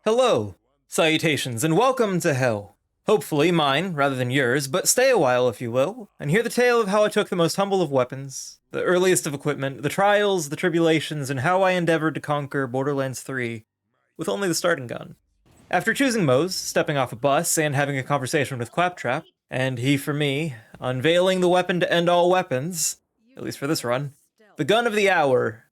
Hello, salutations, and welcome to Hell. Hopefully mine, rather than yours, but stay a while if you will, and hear the tale of how I took the most humble of weapons, the earliest of equipment, the trials, the tribulations, and how I endeavored to conquer Borderlands 3 with only the starting gun. After choosing Mose, stepping off a bus, and having a conversation with Claptrap, and he for me, unveiling the weapon to end all weapons, at least for this run, the gun of the hour,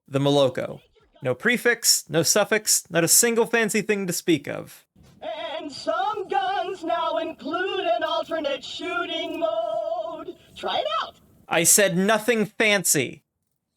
the Moloko. No prefix, no suffix, not a single fancy thing to speak of. And some guns now include an alternate shooting mode. Try it out. I said nothing fancy.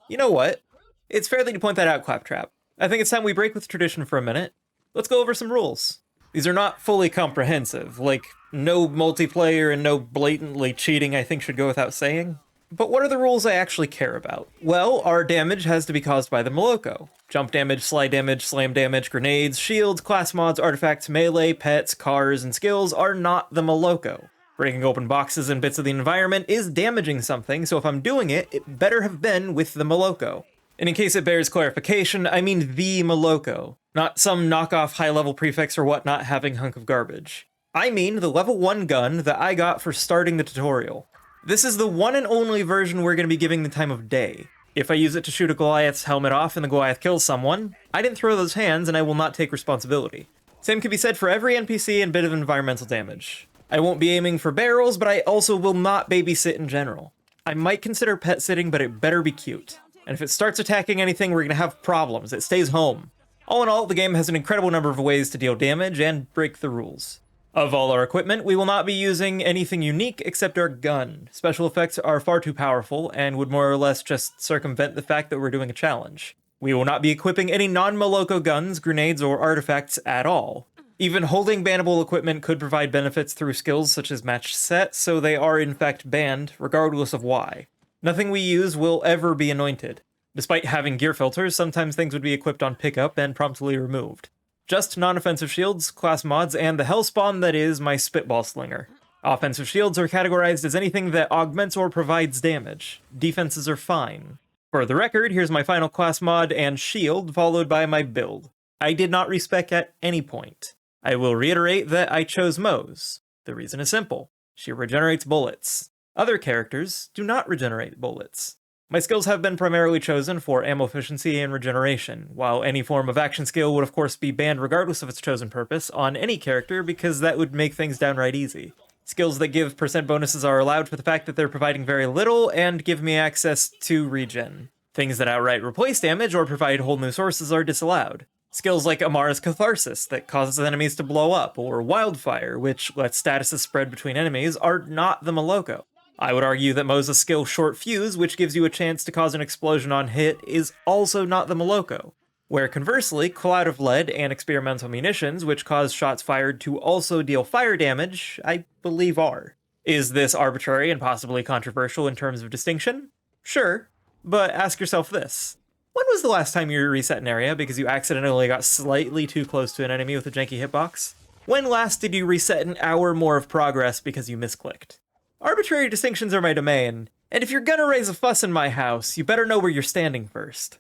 You know what? It's fair that you point that out, Claptrap. I think it's time we break with tradition for a minute. Let's go over some rules. These are not fully comprehensive, like no multiplayer and no blatantly cheating I think should go without saying. But what are the rules I actually care about? Well, our damage has to be caused by the Moloko. Jump damage, slide damage, slam damage, grenades, shields, class mods, artifacts, melee, pets, cars, and skills are not the Moloko. Breaking open boxes and bits of the environment is damaging something, so if I'm doing it, it better have been with the Moloko. And in case it bears clarification, I mean the Moloko, not some knockoff high-level prefix or whatnot having hunk of garbage. I mean the level 1 gun that I got for starting the tutorial. This is the one and only version we're going to be giving the time of day. If I use it to shoot a Goliath's helmet off and the Goliath kills someone, I didn't throw those hands and I will not take responsibility. Same can be said for every NPC and bit of environmental damage. I won't be aiming for barrels, but I also will not babysit in general. I might consider pet sitting, but it better be cute. And if it starts attacking anything, we're going to have problems. It stays home. All in all, the game has an incredible number of ways to deal damage and break the rules. Of all our equipment, we will not be using anything unique except our gun. Special effects are far too powerful and would more or less just circumvent the fact that we're doing a challenge. We will not be equipping any non-Moloko guns, grenades, or artifacts at all. Even holding bannable equipment could provide benefits through skills such as matched set, so they are in fact banned, regardless of why. Nothing we use will ever be anointed. Despite having gear filters, sometimes things would be equipped on pickup and promptly removed. Just non-offensive shields, class mods, and the hellspawn that is my spitball slinger. Offensive shields are categorized as anything that augments or provides damage. Defenses are fine. For the record, here's my final class mod and shield, followed by my build. I did not respec at any point. I will reiterate that I chose Mose. The reason is simple. She regenerates bullets. Other characters do not regenerate bullets. My skills have been primarily chosen for ammo efficiency and regeneration, while any form of action skill would of course be banned regardless of its chosen purpose on any character because that would make things downright easy. Skills that give percent bonuses are allowed for the fact that they're providing very little and give me access to regen. Things that outright replace damage or provide whole new sources are disallowed. Skills like Amara's Catharsis that causes enemies to blow up, or Wildfire, which lets statuses spread between enemies, are not the Moloko. I would argue that Mose's skill Short Fuse, which gives you a chance to cause an explosion on hit, is also not the Moloko. Where conversely, Cloud of Lead and Experimental Munitions, which cause shots fired to also deal fire damage, I believe are. Is this arbitrary and possibly controversial in terms of distinction? Sure, but ask yourself this. When was the last time you reset an area because you accidentally got slightly too close to an enemy with a janky hitbox? When last did you reset an hour more of progress because you misclicked? Arbitrary distinctions are my domain, and if you're gonna raise a fuss in my house, you better know where you're standing first.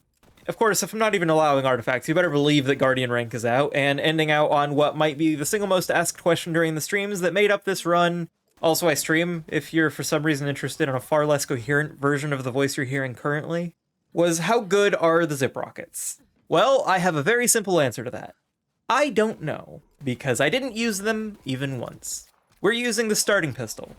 Of course, if I'm not even allowing artifacts, you better believe that Guardian rank is out, and ending out on what might be the single most asked question during the streams that made up this run. Also, I stream, if you're for some reason interested in a far less coherent version of the voice you're hearing currently, was how good are the zip rockets? Well, I have a very simple answer to that. I don't know, because I didn't use them even once. We're using the starting pistol.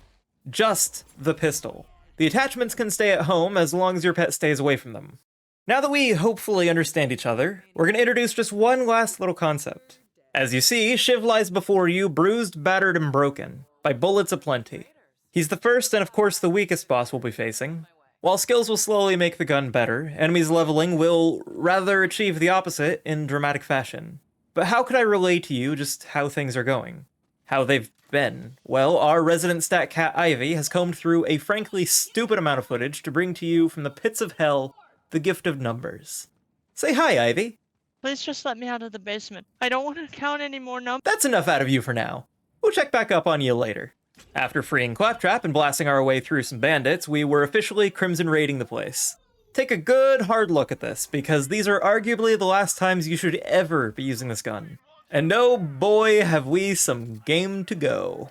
Just the pistol. The attachments can stay at home as long as your pet stays away from them. Now that we hopefully understand each other, we're going to introduce just one last little concept. As you see, Shiv lies before you, bruised, battered, and broken, by bullets aplenty. He's the first and of course the weakest boss we'll be facing. While skills will slowly make the gun better, enemies leveling will rather achieve the opposite in dramatic fashion. But how could I relay to you just how things are going? How they've been? Well, our resident stat cat Ivy has combed through a frankly stupid amount of footage to bring to you from the pits of hell the gift of numbers. Say hi, Ivy. Please just let me out of the basement. I don't want to count any more numbers. That's enough out of you for now. We'll check back up on you later. After freeing Claptrap and blasting our way through some bandits, we were officially Crimson raiding the place. Take a good hard look at this, because these are arguably the last times you should ever be using this gun. And oh boy, have we some game to go.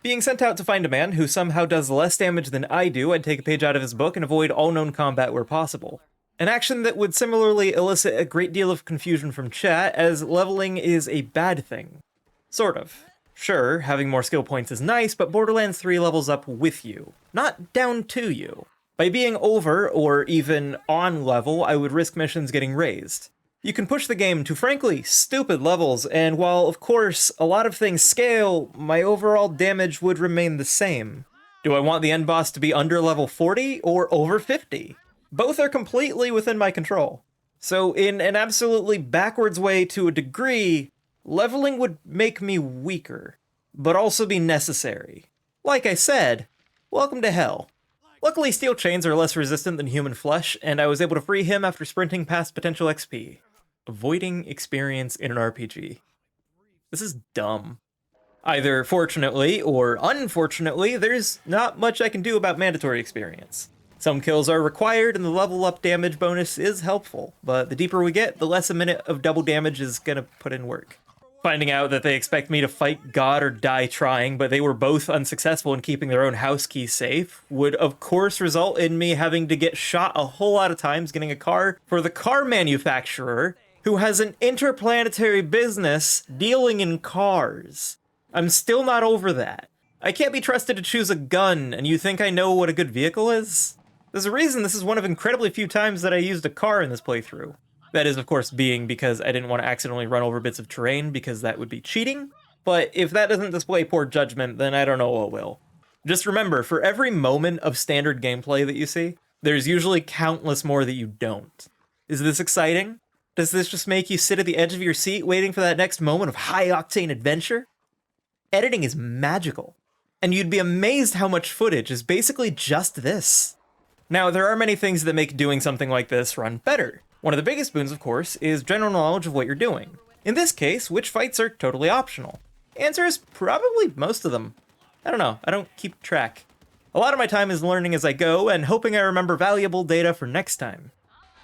Being sent out to find a man who somehow does less damage than I do, I'd take a page out of his book and avoid all known combat where possible. An action that would similarly elicit a great deal of confusion from chat, as leveling is a bad thing. Sort of. Sure, having more skill points is nice, but Borderlands 3 levels up with you, not down to you. By being over, or even on level, I would risk missions getting raised. You can push the game to frankly stupid levels, and while of course a lot of things scale, my overall damage would remain the same. Do I want the end boss to be under level 40 or over 50? Both are completely within my control. So in an absolutely backwards way to a degree, leveling would make me weaker, but also be necessary. Like I said, welcome to hell. Luckily steel chains are less resistant than human flesh, and I was able to free him after sprinting past potential XP. Avoiding experience in an RPG. This is dumb. Either fortunately or unfortunately, there's not much I can do about mandatory experience. Some kills are required and the level up damage bonus is helpful, but the deeper we get, the less a minute of double damage is gonna put in work. Finding out that they expect me to fight God or die trying, but they were both unsuccessful in keeping their own house key safe, would of course result in me having to get shot a whole lot of times getting a car for the car manufacturer, who has an interplanetary business dealing in cars. I'm still not over that. I can't be trusted to choose a gun, and you think I know what a good vehicle is? There's a reason this is one of incredibly few times that I used a car in this playthrough. That is, of course, being because I didn't want to accidentally run over bits of terrain, because that would be cheating. But if that doesn't display poor judgment, then I don't know what will. Just remember, for every moment of standard gameplay that you see, there's usually countless more that you don't. Is this exciting? Does this just make you sit at the edge of your seat waiting for that next moment of high-octane adventure? Editing is magical, and you'd be amazed how much footage is basically just this. Now, there are many things that make doing something like this run better. One of the biggest boons, of course, is general knowledge of what you're doing. In this case, which fights are totally optional? Answer is probably most of them. I don't know, I don't keep track. A lot of my time is learning as I go and hoping I remember valuable data for next time.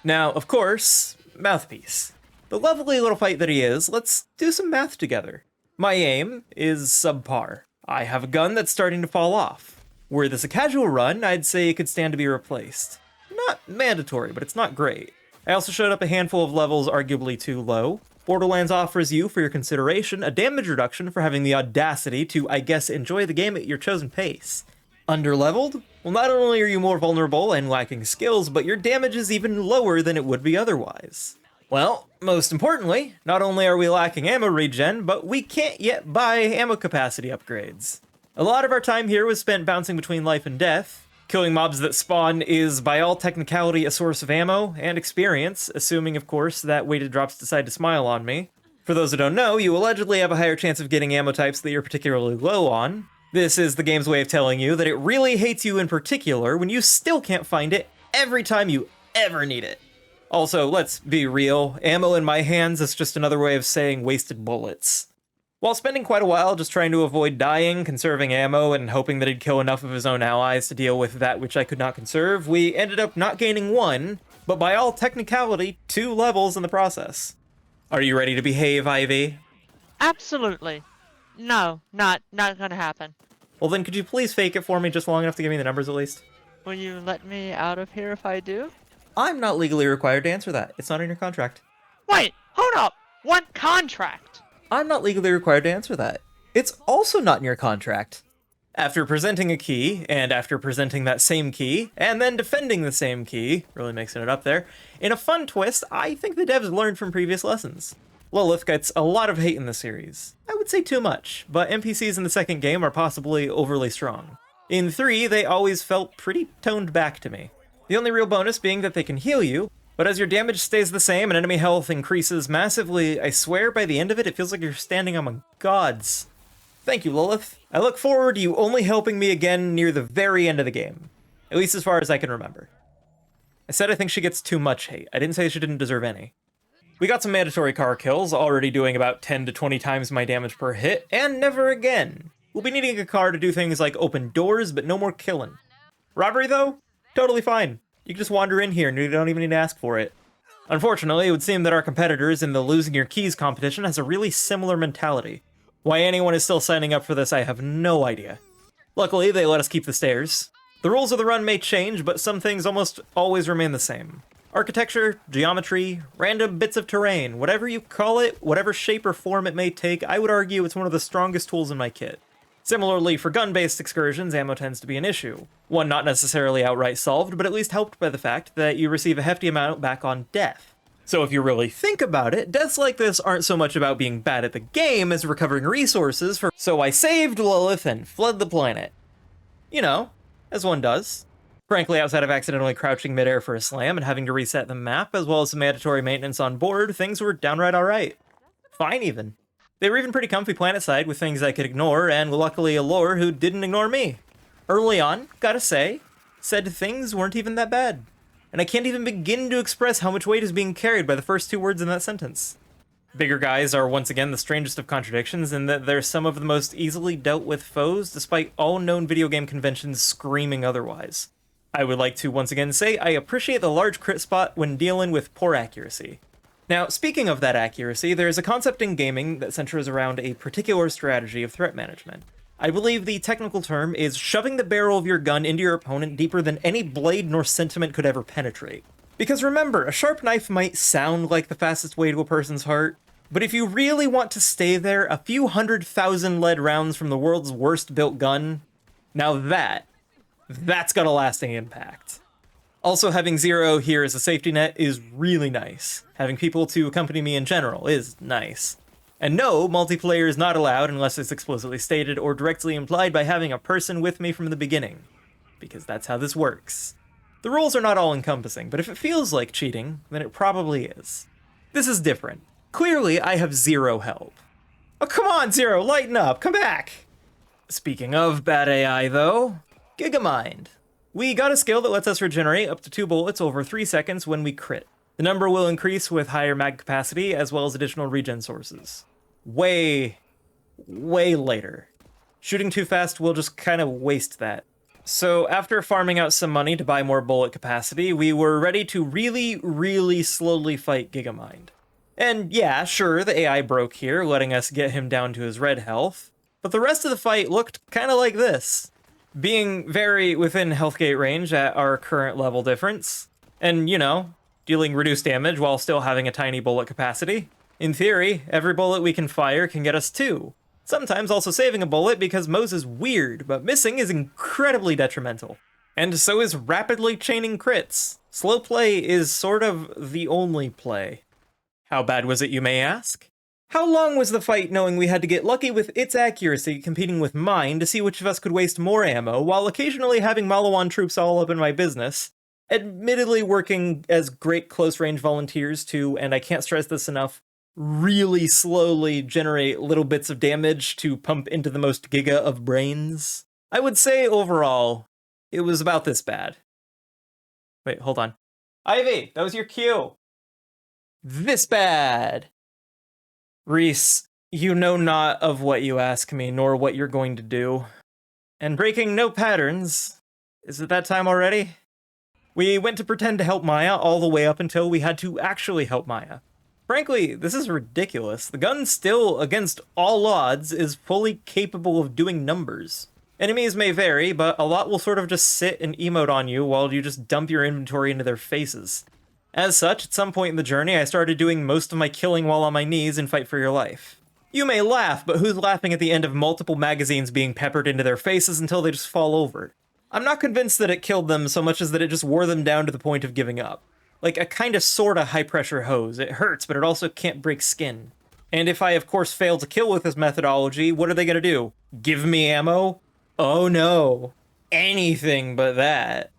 Now, of course, Mouthpiece. The lovely little fight that he is, let's do some math together. My aim is subpar. I have a gun that's starting to fall off. Were this a casual run, I'd say it could stand to be replaced. Not mandatory, but it's not great. I also showed up a handful of levels arguably too low. Borderlands offers you, for your consideration, a damage reduction for having the audacity to, I guess, enjoy the game at your chosen pace. Underleveled? Well, not only are you more vulnerable and lacking skills, but your damage is even lower than it would be otherwise. Well, most importantly, not only are we lacking ammo regen, but we can't yet buy ammo capacity upgrades. A lot of our time here was spent bouncing between life and death. Killing mobs that spawn is, by all technicality, a source of ammo and experience, assuming, of course, that weighted drops decide to smile on me. For those who don't know, you allegedly have a higher chance of getting ammo types that you're particularly low on. This is the game's way of telling you that it really hates you in particular when you still can't find it every time you ever need it. Also, let's be real, ammo in my hands is just another way of saying wasted bullets. While spending quite a while just trying to avoid dying, conserving ammo, and hoping that he'd kill enough of his own allies to deal with that which I could not conserve, we ended up not gaining one, but by all technicality, 2 levels in the process. Are you ready to behave, Ivy? Absolutely. No, not gonna happen. Well then, could you please fake it for me just long enough to give me the numbers at least? Will you let me out of here if I do? I'm not legally required to answer that. It's not in your contract. Wait, hold up! What contract? I'm not legally required to answer that. It's also not in your contract. After presenting a key, and after presenting that same key, and then defending the same key, really mixing it up there, in a fun twist, I think the devs learned from previous lessons. Lilith gets a lot of hate in the series. I would say too much, but NPCs in the second game are possibly overly strong. In 3, they always felt pretty toned back to me. The only real bonus being that they can heal you, but as your damage stays the same and enemy health increases massively, I swear by the end of it, it feels like you're standing among gods. Thank you, Lilith. I look forward to you only helping me again near the very end of the game. At least as far as I can remember. I said I think she gets too much hate. I didn't say she didn't deserve any. We got some mandatory car kills, already doing about 10 to 20 times my damage per hit, and never again. We'll be needing a car to do things like open doors, but no more killing. Robbery, though? Totally fine. You can just wander in here and you don't even need to ask for it. Unfortunately, it would seem that our competitors in the losing your keys competition has a really similar mentality. Why anyone is still signing up for this, I have no idea. Luckily, they let us keep the stairs. The rules of the run may change, but some things almost always remain the same. Architecture, geometry, random bits of terrain, whatever you call it, whatever shape or form it may take, I would argue it's one of the strongest tools in my kit. Similarly, for gun-based excursions, ammo tends to be an issue. One not necessarily outright solved, but at least helped by the fact that you receive a hefty amount back on death. So if you really think about it, deaths like this aren't so much about being bad at the game as recovering resources for— So I saved Lilith and fled the planet. You know, as one does. Frankly, outside of accidentally crouching midair for a slam and having to reset the map, as well as some mandatory maintenance on board, things were downright alright. Fine, even. They were even pretty comfy planetside with things I could ignore, and luckily a lore who didn't ignore me. Early on, gotta say, said things weren't even that bad. And I can't even begin to express how much weight is being carried by the first two words in that sentence. Bigger guys are once again the strangest of contradictions in that they're some of the most easily dealt with foes, despite all known video game conventions screaming otherwise. I would like to once again say I appreciate the large crit spot when dealing with poor accuracy. Now, speaking of that accuracy, there's a concept in gaming that centers around a particular strategy of threat management. I believe the technical term is shoving the barrel of your gun into your opponent deeper than any blade nor sentiment could ever penetrate. Because remember, a sharp knife might sound like the fastest way to a person's heart, but if you really want to stay there a few 100,000 lead rounds from the world's worst built gun, now that's got a lasting impact. Also, having Zero here as a safety net is really nice. Having people to accompany me in general is nice. And no, multiplayer is not allowed unless it's explicitly stated or directly implied by having a person with me from the beginning. Because that's how this works. The rules are not all-encompassing, but if it feels like cheating, then it probably is. This is different. Clearly, I have zero help. Oh, come on, Zero, lighten up, come back! Speaking of bad AI, though, Gigamind. We got a skill that lets us regenerate up to 2 bullets over 3 seconds when we crit. The number will increase with higher mag capacity, as well as additional regen sources. Way later. Shooting too fast will just kind of waste that. So after farming out some money to buy more bullet capacity, we were ready to really slowly fight Gigamind. And yeah, sure, the AI broke here, letting us get him down to his red health, but the rest of the fight looked kind of like this. Being very within health gate range at our current level difference, and, you know, dealing reduced damage while still having a tiny bullet capacity. In theory, every bullet we can fire can get us 2. Sometimes also saving a bullet because Mo's is weird, but missing is incredibly detrimental. And so is rapidly chaining crits. Slow play is sort of the only play. How bad was it, you may ask? How long was the fight knowing we had to get lucky with its accuracy competing with mine to see which of us could waste more ammo, while occasionally having Malawan troops all up in my business? Admittedly working as great close-range volunteers to, and I can't stress this enough, really slowly generate little bits of damage to pump into the most giga of brains. I would say overall, it was about this bad. Wait, hold on. Ivy, that was your cue. This bad. Reese, you know not of what you ask me, nor what you're going to do. And breaking no patterns. Is it that time already? We went to pretend to help Maya all the way up until we had to actually help Maya. Frankly, this is ridiculous. The gun still, against all odds, is fully capable of doing numbers. Enemies may vary, but a lot will sort of just sit and emote on you while you just dump your inventory into their faces. As such, at some point in the journey, I started doing most of my killing while on my knees in Fight for Your Life. You may laugh, but who's laughing at the end of multiple magazines being peppered into their faces until they just fall over? I'm not convinced that it killed them so much as that it just wore them down to the point of giving up. Like a kinda sorta high-pressure hose. It hurts, but it also can't break skin. And if I, of course, fail to kill with this methodology, what are they gonna do? Give me ammo? Oh no. Anything but that.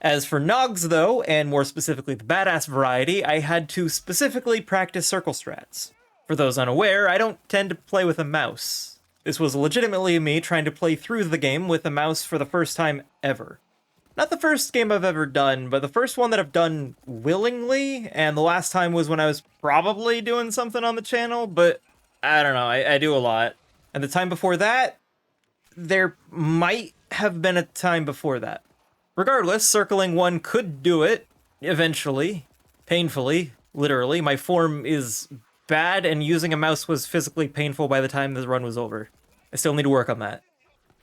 As for Nogs, though, and more specifically the badass variety, I had to specifically practice circle strats. For those unaware, I don't tend to play with a mouse. This was legitimately me trying to play through the game with a mouse for the first time ever. Not the first game I've ever done, but the first one that I've done willingly, and the last time was when I was probably doing something on the channel, but I don't know, I do a lot. And the time before that, there might have been a time before that. Regardless, circling one could do it, eventually, painfully, Literally, my form is bad, and using a mouse was physically painful by the time the run was over. I still need to work on that.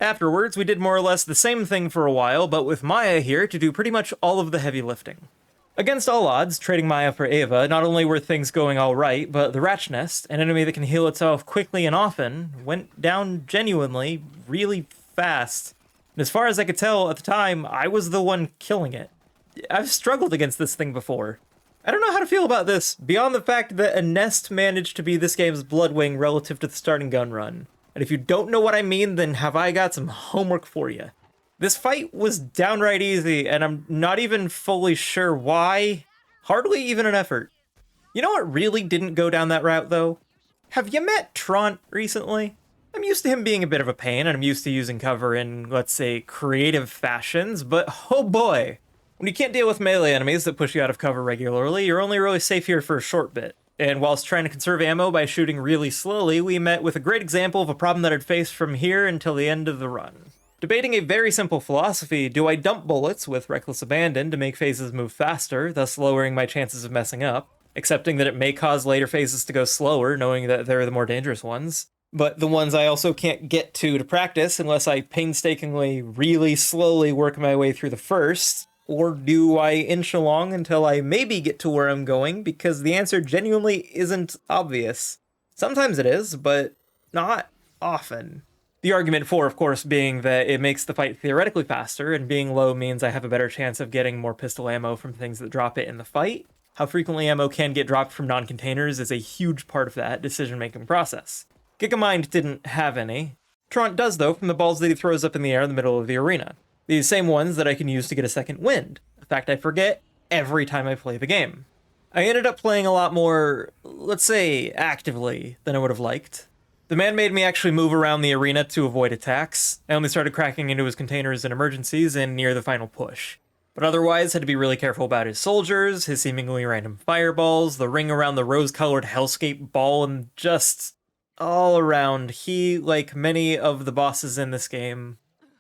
Afterwards, we did more or less the same thing for a while, but with Maya here to do pretty much all of the heavy lifting. Against all odds, trading Maya for Ava, not only were things going alright, but the Ratch Nest, an enemy that can heal itself quickly and often, went down genuinely really fast. And as far as I could tell at the time, I was the one killing it. I've struggled against this thing before. I don't know how to feel about this, beyond the fact that a nest managed to be this game's Bloodwing relative to the starting gun run. And if you don't know what I mean, then have I got some homework for you. This fight was downright easy, and I'm not even fully sure why. Hardly even an effort. You know what really didn't go down that route, though? Have you met Trant recently? I'm used to him being a bit of a pain, and I'm used to using cover in, let's say, creative fashions, but oh boy! When you can't deal with melee enemies that push you out of cover regularly, you're only really safe here for a short bit. And whilst trying to conserve ammo by shooting really slowly, we met with a great example of a problem that I'd face from here until the end of the run. Debating a very simple philosophy, do I dump bullets with reckless abandon to make phases move faster, thus lowering my chances of messing up, accepting that it may cause later phases to go slower, knowing that they're the more dangerous ones, but the ones I also can't get to practice unless I painstakingly, really slowly work my way through the first? Or do I inch along until I maybe get to where I'm going, because the answer genuinely isn't obvious. Sometimes it is, but not often. The argument for, of course, being that it makes the fight theoretically faster, and being low means I have a better chance of getting more pistol ammo from things that drop it in the fight. How frequently ammo can get dropped from non-containers is a huge part of that decision-making process. Gigamind didn't have any. Trant does, though, from the balls that he throws up in the air in the middle of the arena. These same ones that I can use to get a second wind. A fact I forget every time I play the game. I ended up playing a lot more, let's say, actively than I would have liked. The man made me actually move around the arena to avoid attacks. I only started cracking into his containers in emergencies and near the final push. But otherwise, had to be really careful about his soldiers, his seemingly random fireballs, the ring around the rose-colored hellscape ball, and just all around, he, like many of the bosses in this game,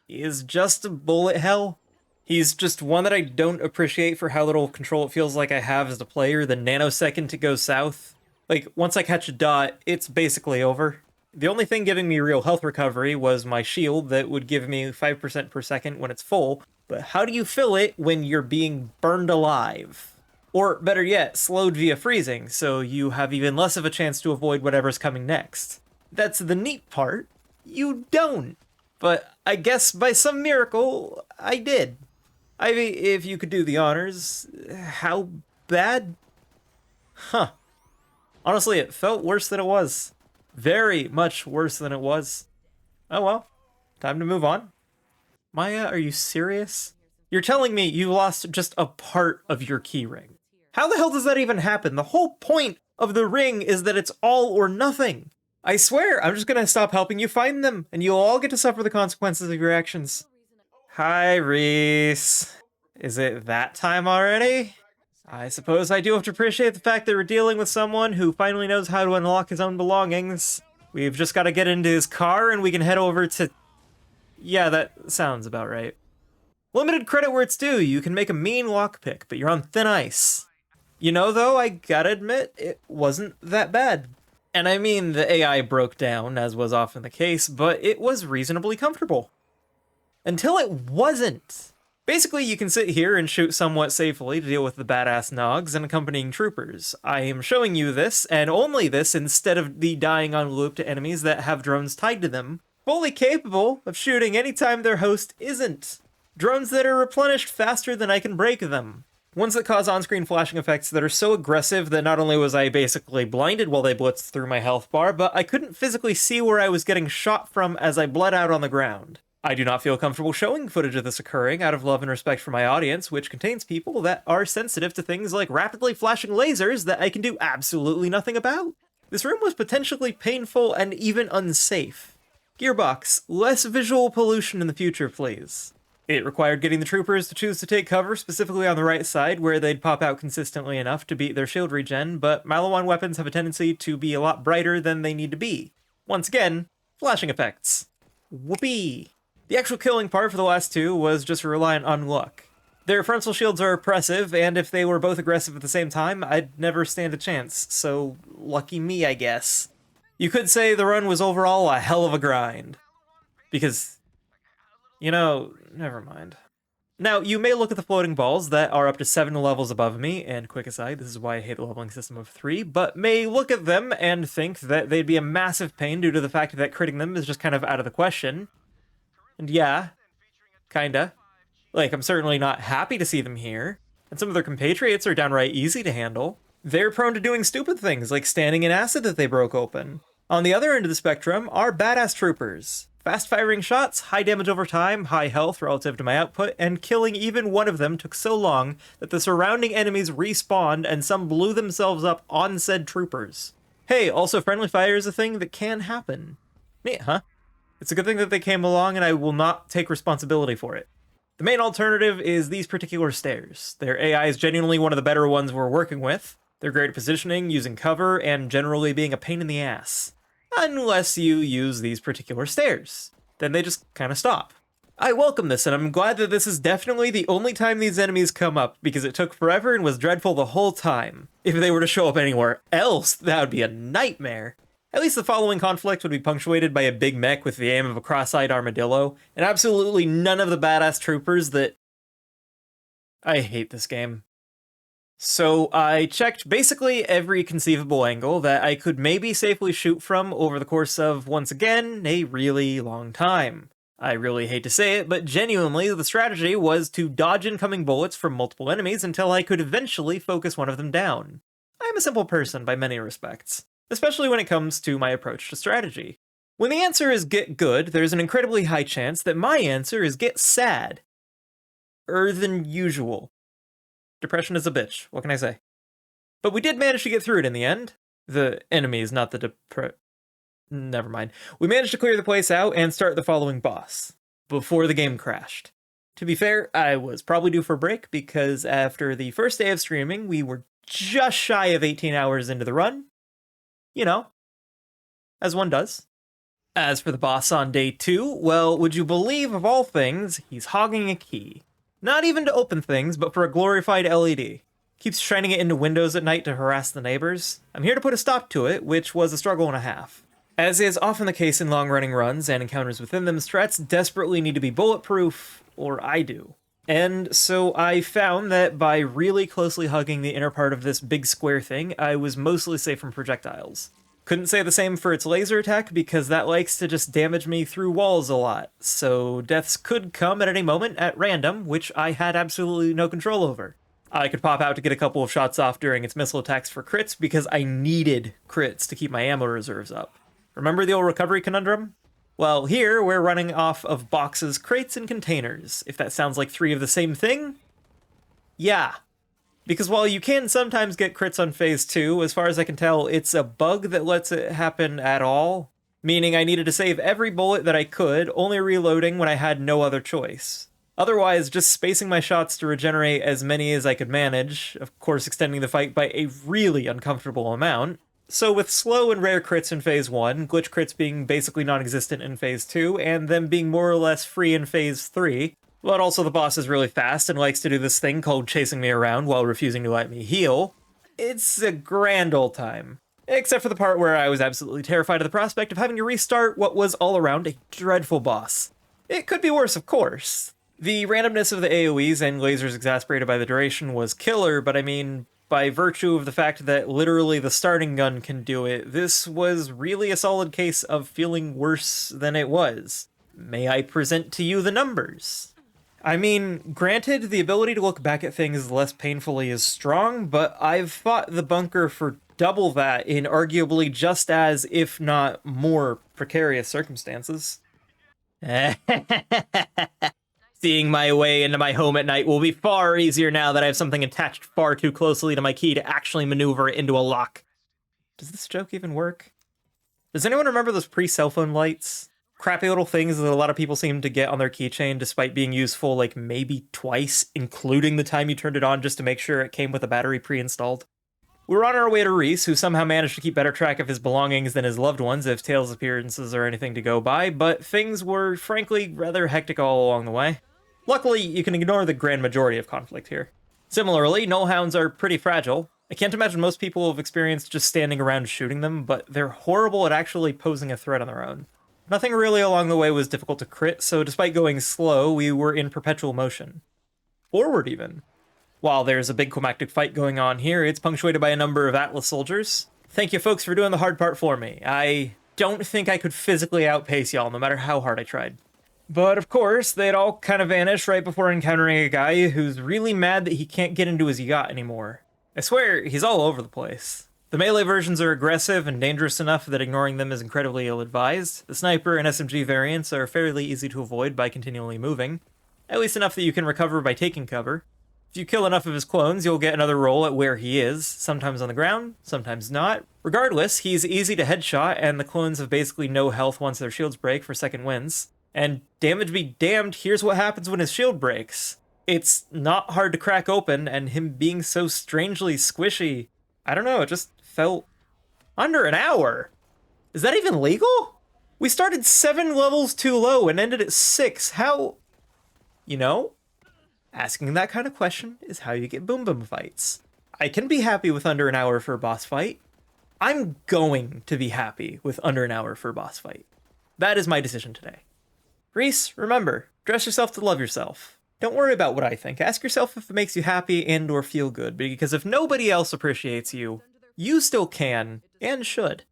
is just a bullet hell. He's just one that I don't appreciate for how little control it feels like I have as a player, the nanosecond to go south. Like, once I catch a dot, it's basically over. The only thing giving me real health recovery was my shield that would give me 5% per second when it's full, but how do you fill it when you're being burned alive? Or, better yet, slowed via freezing, so you have even less of a chance to avoid whatever's coming next. That's the neat part. You don't. But I guess by some miracle, I did. I mean, if you could do the honors, how bad? Huh. Honestly, it felt worse than it was. Very much worse than it was. Oh well, time to move on. Maya, are you serious? You're telling me you lost just a part of your keyring. How the hell does that even happen? The whole point of the ring is that it's all or nothing. I swear, I'm just gonna stop helping you find them, and you'll all get to suffer the consequences of your actions. Hi, Reese. Is it that time already? I suppose I do have to appreciate the fact that we're dealing with someone who finally knows how to unlock his own belongings. We've just got to get into his car and we can head over to... Yeah, that sounds about right. Limited credit where it's due. You can make a mean lockpick, but you're on thin ice. You know, though, I gotta admit, it wasn't that bad. And I mean, the AI broke down, as was often the case, but it was reasonably comfortable. Until it wasn't. Basically, you can sit here and shoot somewhat safely to deal with the badass Nogs and accompanying troopers. I am showing you this, and only this, instead of the dying on loop to enemies that have drones tied to them, fully capable of shooting anytime their host isn't. Drones that are replenished faster than I can break them. Ones that cause on-screen flashing effects that are so aggressive that not only was I basically blinded while they blitzed through my health bar, but I couldn't physically see where I was getting shot from as I bled out on the ground. I do not feel comfortable showing footage of this occurring out of love and respect for my audience, which contains people that are sensitive to things like rapidly flashing lasers that I can do absolutely nothing about. This room was potentially painful and even unsafe. Gearbox, less visual pollution in the future, please. It required getting the troopers to choose to take cover, specifically on the right side, where they'd pop out consistently enough to beat their shield regen, but Malawan weapons have a tendency to be a lot brighter than they need to be. Once again, flashing effects. Whoopee! The actual killing part for the last two was just reliant on luck. Their frontal shields are oppressive, and if they were both aggressive at the same time, I'd never stand a chance, so lucky me, I guess. You could say the run was overall a hell of a grind. Because, never mind. Now, you may look at the floating balls that are up to 7 levels above me, and quick aside, this is why I hate the leveling system of 3, but may look at them and think that they'd be a massive pain due to the fact that critting them is just kind of out of the question. And yeah, kinda. Like, I'm certainly not happy to see them here, and some of their compatriots are downright easy to handle. They're prone to doing stupid things, like standing in acid that they broke open. On the other end of the spectrum are badass troopers. Fast-firing shots, high damage over time, high health relative to my output, and killing even one of them took so long that the surrounding enemies respawned and some blew themselves up on said troopers. Hey, also friendly fire is a thing that can happen. Neat, huh? It's a good thing that they came along and I will not take responsibility for it. The main alternative is these particular stairs. Their AI is genuinely one of the better ones we're working with. They're great at positioning, using cover, and generally being a pain in the ass. Unless you use these particular stairs. Then they just kind of stop. I welcome this, and I'm glad that this is definitely the only time these enemies come up, because it took forever and was dreadful the whole time. If they were to show up anywhere else, that would be a nightmare. At least the following conflict would be punctuated by a big mech with the aim of a cross-eyed armadillo, and absolutely none of the badass troopers that... I hate this game. So I checked basically every conceivable angle that I could maybe safely shoot from over the course of, once again, a really long time. I really hate to say it, but genuinely the strategy was to dodge incoming bullets from multiple enemies until I could eventually focus one of them down. I am a simple person by many respects, especially when it comes to my approach to strategy. When the answer is get good, there's an incredibly high chance that my answer is get sad. Than usual. Depression is a bitch, what can I say? But we did manage to get through it in the end. The enemies, not the never mind. We managed to clear the place out and start the following boss, before the game crashed. To be fair, I was probably due for a break, because after the first day of streaming, we were just shy of 18 hours into the run. You know, as one does. As for the boss on day 2, well, would you believe, of all things, he's hogging a key. Not even to open things, but for a glorified LED. Keeps shining it into windows at night to harass the neighbors. I'm here to put a stop to it, which was a struggle and a half. As is often the case in long-running runs and encounters within them, threats desperately need to be bulletproof, or I do. And so I found that by really closely hugging the inner part of this big square thing, I was mostly safe from projectiles. Couldn't say the same for its laser attack, because that likes to just damage me through walls a lot, so deaths could come at any moment at random, which I had absolutely no control over. I could pop out to get a couple of shots off during its missile attacks for crits, because I needed crits to keep my ammo reserves up. Remember the old recovery conundrum? Well, here we're running off of boxes, crates, and containers. If that sounds like 3 of the same thing? Yeah. Because while you can sometimes get crits on phase 2, as far as I can tell, it's a bug that lets it happen at all. Meaning I needed to save every bullet that I could, only reloading when I had no other choice. Otherwise, just spacing my shots to regenerate as many as I could manage, of course extending the fight by a really uncomfortable amount. So with slow and rare crits in phase 1, glitch crits being basically non-existent in phase 2, and them being more or less free in phase 3, but also the boss is really fast and likes to do this thing called chasing me around while refusing to let me heal. It's a grand old time. Except for the part where I was absolutely terrified of the prospect of having to restart what was all around a dreadful boss. It could be worse, of course. The randomness of the AoEs and lasers exasperated by the duration was killer, but I mean, by virtue of the fact that literally the starting gun can do it, this was really a solid case of feeling worse than it was. May I present to you the numbers? I mean, granted, the ability to look back at things less painfully is strong, but I've fought the bunker for double that in arguably just as, if not more, precarious circumstances. Seeing my way into my home at night will be far easier now that I have something attached far too closely to my key to actually maneuver it into a lock. Does this joke even work? Does anyone remember those pre-cell phone lights? Crappy little things that a lot of people seem to get on their keychain despite being useful like maybe twice, including the time you turned it on just to make sure it came with a battery pre-installed. We were on our way to Reese, who somehow managed to keep better track of his belongings than his loved ones if Tails' appearances are anything to go by, but things were frankly rather hectic all along the way. Luckily, you can ignore the grand majority of conflict here. Similarly, nullhounds are pretty fragile. I can't imagine most people have experienced just standing around shooting them, but they're horrible at actually posing a threat on their own. Nothing really along the way was difficult to crit, so despite going slow, we were in perpetual motion. Forward, even. While there's a big climactic fight going on here, it's punctuated by a number of Atlas soldiers. Thank you folks for doing the hard part for me. I don't think I could physically outpace y'all, no matter how hard I tried. But of course, they'd all kind of vanish right before encountering a guy who's really mad that he can't get into his yacht anymore. I swear, he's all over the place. The melee versions are aggressive and dangerous enough that ignoring them is incredibly ill-advised. The sniper and SMG variants are fairly easy to avoid by continually moving, at least enough that you can recover by taking cover. If you kill enough of his clones, you'll get another roll at where he is, sometimes on the ground, sometimes not. Regardless, he's easy to headshot, and the clones have basically no health once their shields break for second wins. And damage be damned, here's what happens when his shield breaks. It's not hard to crack open, and him being so strangely squishy, I don't know, it just felt under an hour. Is that even legal? We started 7 levels too low and ended at 6. How? You know? Asking that kind of question is how you get boom boom fights. I can be happy with under an hour for a boss fight. I'm going to be happy with under an hour for a boss fight. That is my decision today. Reese, remember, dress yourself to love yourself. Don't worry about what I think. Ask yourself if it makes you happy and or feel good, because if nobody else appreciates you, you still can and should.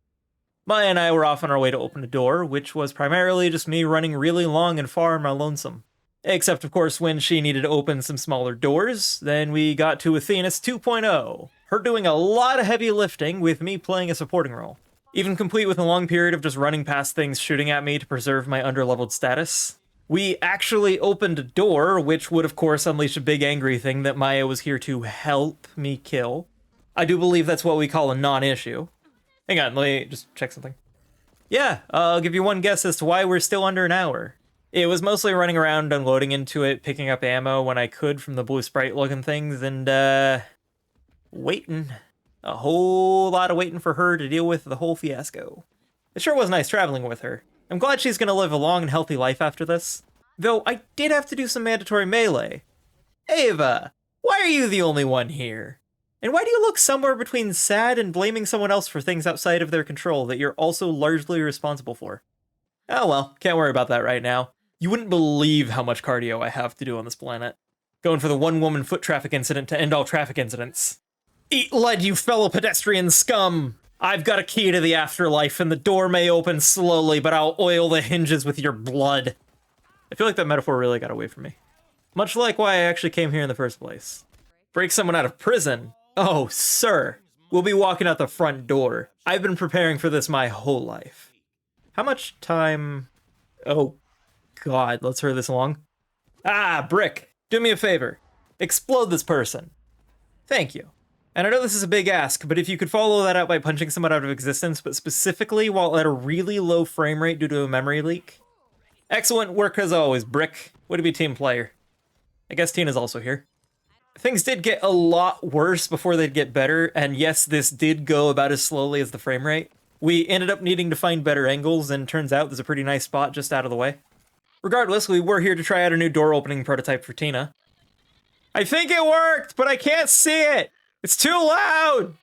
Maya and I were off on our way to open a door, which was primarily just me running really long and far in my lonesome. Except, of course, when she needed to open some smaller doors, then we got to Athena's 2.0, her doing a lot of heavy lifting with me playing a supporting role. Even complete with a long period of just running past things shooting at me to preserve my underleveled status. We actually opened a door, which would of course unleash a big angry thing that Maya was here to help me kill. I do believe that's what we call a non-issue. Hang on, let me just check something. Yeah, I'll give you one guess as to why we're still under an hour. It was mostly running around, unloading into it, picking up ammo when I could from the blue sprite looking things, and waiting. A whole lot of waiting for her to deal with the whole fiasco. It sure was nice traveling with her. I'm glad she's gonna live a long and healthy life after this. Though I did have to do some mandatory melee. Ava, why are you the only one here? And why do you look somewhere between sad and blaming someone else for things outside of their control that you're also largely responsible for? Oh well, can't worry about that right now. You wouldn't believe how much cardio I have to do on this planet. Going for the one-woman foot traffic incident to end all traffic incidents. Eat lead, you fellow pedestrian scum! I've got a key to the afterlife, and the door may open slowly, but I'll oil the hinges with your blood. I feel like that metaphor really got away from me. Much like why I actually came here in the first place. Break someone out of prison? Oh, sir. We'll be walking out the front door. I've been preparing for this my whole life. How much time... Oh, God, let's hurry this along. Ah, Brick, do me a favor. Explode this person. Thank you. And I know this is a big ask, but if you could follow that out by punching someone out of existence, but specifically while at a really low frame rate due to a memory leak. Excellent work as always, Brick. Way to be team player. I guess Tina's also here. Things did get a lot worse before they'd get better, and yes, this did go about as slowly as the frame rate. We ended up needing to find better angles, and turns out there's a pretty nice spot just out of the way. Regardless, we were here to try out a new door opening prototype for Tina. I think it worked, but I can't see it! It's too loud!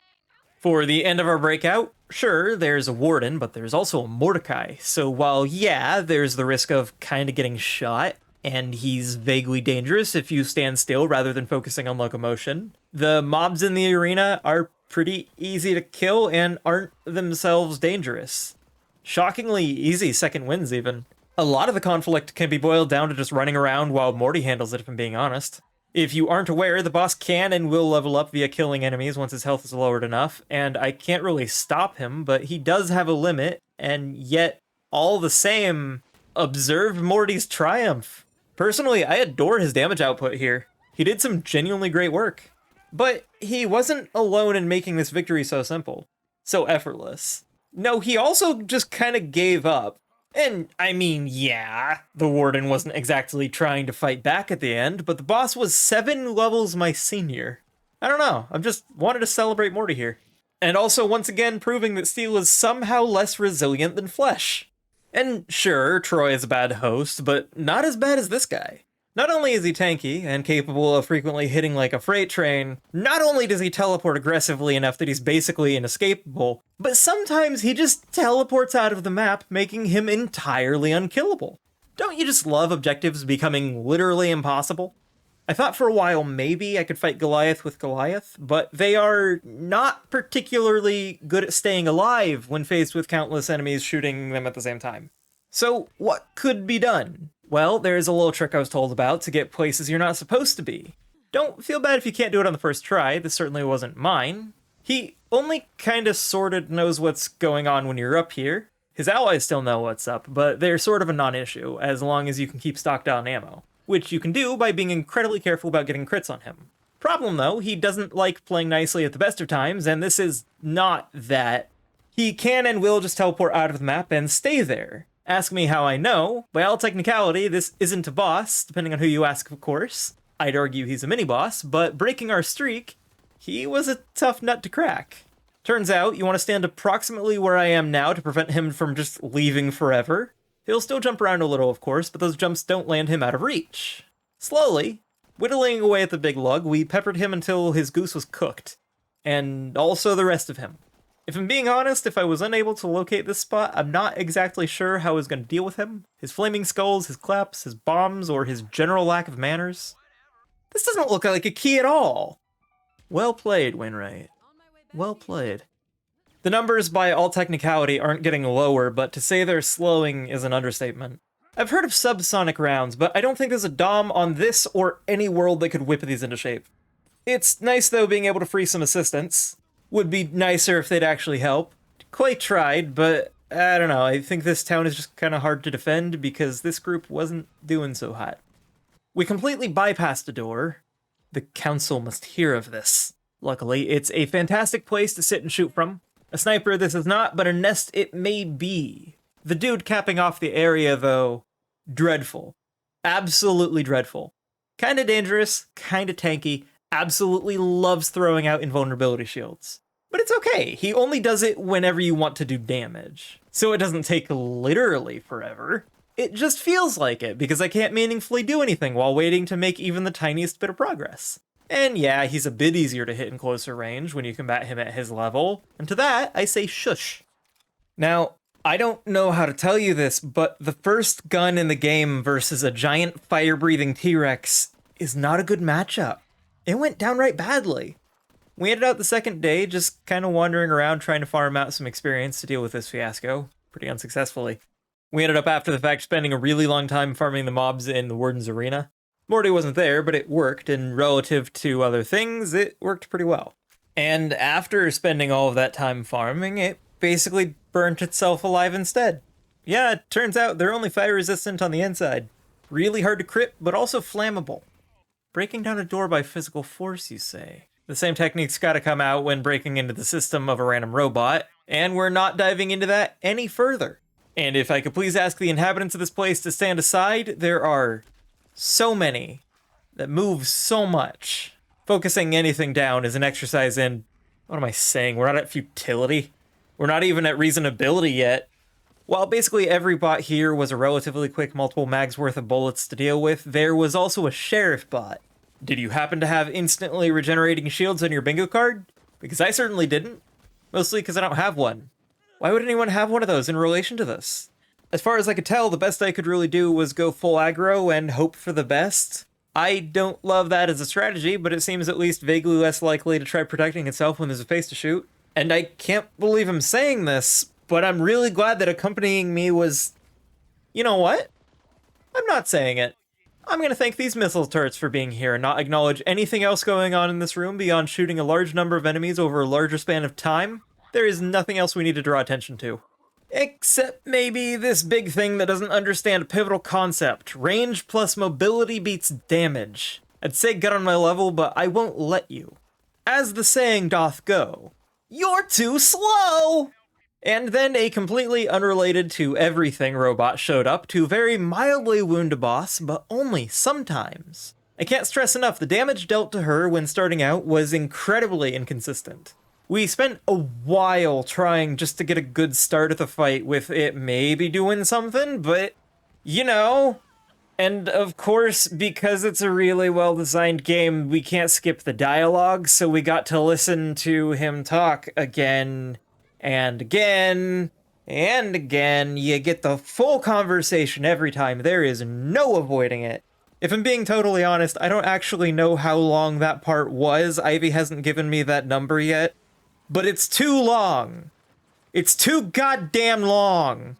For the end of our breakout, sure, there's a warden, but there's also a Mordecai. So while, yeah, there's the risk of kinda getting shot, and he's vaguely dangerous if you stand still rather than focusing on locomotion, the mobs in the arena are pretty easy to kill and aren't themselves dangerous. Shockingly easy second wins, even. A lot of the conflict can be boiled down to just running around while Morty handles it, if I'm being honest. If you aren't aware, the boss can and will level up via killing enemies once his health is lowered enough, and I can't really stop him, but he does have a limit, and yet, all the same, observe Morty's triumph. Personally, I adore his damage output here. He did some genuinely great work. But he wasn't alone in making this victory so simple, so effortless. No, he also just kinda gave up. And, I mean, yeah, the warden wasn't exactly trying to fight back at the end, but the boss was 7 levels my senior. I don't know, I just wanted to celebrate Morty here. And also, once again, proving that steel is somehow less resilient than flesh. And sure, Troy is a bad host, but not as bad as this guy. Not only is he tanky and capable of frequently hitting like a freight train, not only does he teleport aggressively enough that he's basically inescapable, but sometimes he just teleports out of the map, making him entirely unkillable. Don't you just love objectives becoming literally impossible? I thought for a while maybe I could fight Goliath with Goliath, but they are not particularly good at staying alive when faced with countless enemies shooting them at the same time. So what could be done? Well, there's a little trick I was told about to get places you're not supposed to be. Don't feel bad if you can't do it on the first try, this certainly wasn't mine. He only kinda sorta knows what's going on when you're up here. His allies still know what's up, but they're sort of a non-issue, as long as you can keep stocked on ammo. Which you can do by being incredibly careful about getting crits on him. Problem though, he doesn't like playing nicely at the best of times, and this is not that. He can and will just teleport out of the map and stay there. Ask me how I know. By all technicality, this isn't a boss, depending on who you ask, of course. I'd argue he's a mini-boss, but breaking our streak, he was a tough nut to crack. Turns out, you want to stand approximately where I am now to prevent him from just leaving forever. He'll still jump around a little, of course, but those jumps don't land him out of reach. Slowly, whittling away at the big lug, we peppered him until his goose was cooked. And also the rest of him. If I'm being honest, if I was unable to locate this spot, I'm not exactly sure how I was going to deal with him. His flaming skulls, his claps, his bombs, or his general lack of manners. This doesn't look like a key at all. Well played, Wainwright. Well played. The numbers by all technicality aren't getting lower, but to say they're slowing is an understatement. I've heard of subsonic rounds, but I don't think there's a DOM on this or any world that could whip these into shape. It's nice though being able to free some assistance. Would be nicer if they'd actually help. Clay tried, but I don't know, I think this town is just kind of hard to defend because this group wasn't doing so hot. We completely bypassed a door. The council must hear of this. Luckily, it's a fantastic place to sit and shoot from. A sniper this is not, but a nest it may be. The dude capping off the area, though, dreadful. Absolutely dreadful. Kinda dangerous, kinda tanky, absolutely loves throwing out invulnerability shields. But it's okay, he only does it whenever you want to do damage. So it doesn't take literally forever. It just feels like it, because I can't meaningfully do anything while waiting to make even the tiniest bit of progress. And yeah, he's a bit easier to hit in closer range when you combat him at his level, and to that, I say shush. Now, I don't know how to tell you this, but the first gun in the game versus a giant fire-breathing T-Rex is not a good matchup. It went downright badly. We ended out the second day just kind of wandering around trying to farm out some experience to deal with this fiasco, pretty unsuccessfully. We ended up after the fact spending a really long time farming the mobs in the Warden's Arena. Morty wasn't there, but it worked, and relative to other things, it worked pretty well. And after spending all of that time farming, it basically burnt itself alive instead. Yeah, it turns out they're only fire resistant on the inside. Really hard to crit, but also flammable. Breaking down a door by physical force, you say? The same technique's gotta come out when breaking into the system of a random robot, and we're not diving into that any further. And if I could please ask the inhabitants of this place to stand aside, there are so many that move so much. Focusing anything down is an exercise in, what am I saying? We're not at futility. We're not even at reasonability yet. While basically every bot here was a relatively quick multiple mags worth of bullets to deal with, there was also a sheriff bot. Did you happen to have instantly regenerating shields on your bingo card? Because I certainly didn't. Mostly because I don't have one. Why would anyone have one of those in relation to this? As far as I could tell, the best I could really do was go full aggro and hope for the best. I don't love that as a strategy, but it seems at least vaguely less likely to try protecting itself when there's a face to shoot. And I can't believe I'm saying this, but I'm really glad that accompanying me was... You know what? I'm not saying it. I'm gonna thank these missile turrets for being here and not acknowledge anything else going on in this room beyond shooting a large number of enemies over a larger span of time. There is nothing else we need to draw attention to. Except maybe this big thing that doesn't understand a pivotal concept. Range plus mobility beats damage. I'd say get on my level, but I won't let you. As the saying doth go, you're too slow! And then a completely unrelated to everything robot showed up to very mildly wound a boss, but only sometimes. I can't stress enough, the damage dealt to her when starting out was incredibly inconsistent. We spent a while trying just to get a good start at the fight with it maybe doing something, but, you know, And of course, because it's a really well-designed game, we can't skip the dialogue, so we got to listen to him talk again and again and again. You get the full conversation every time. There is no avoiding it. If I'm being totally honest, I don't actually know how long that part was. Ivy hasn't given me that number yet, but it's too long. It's too goddamn long.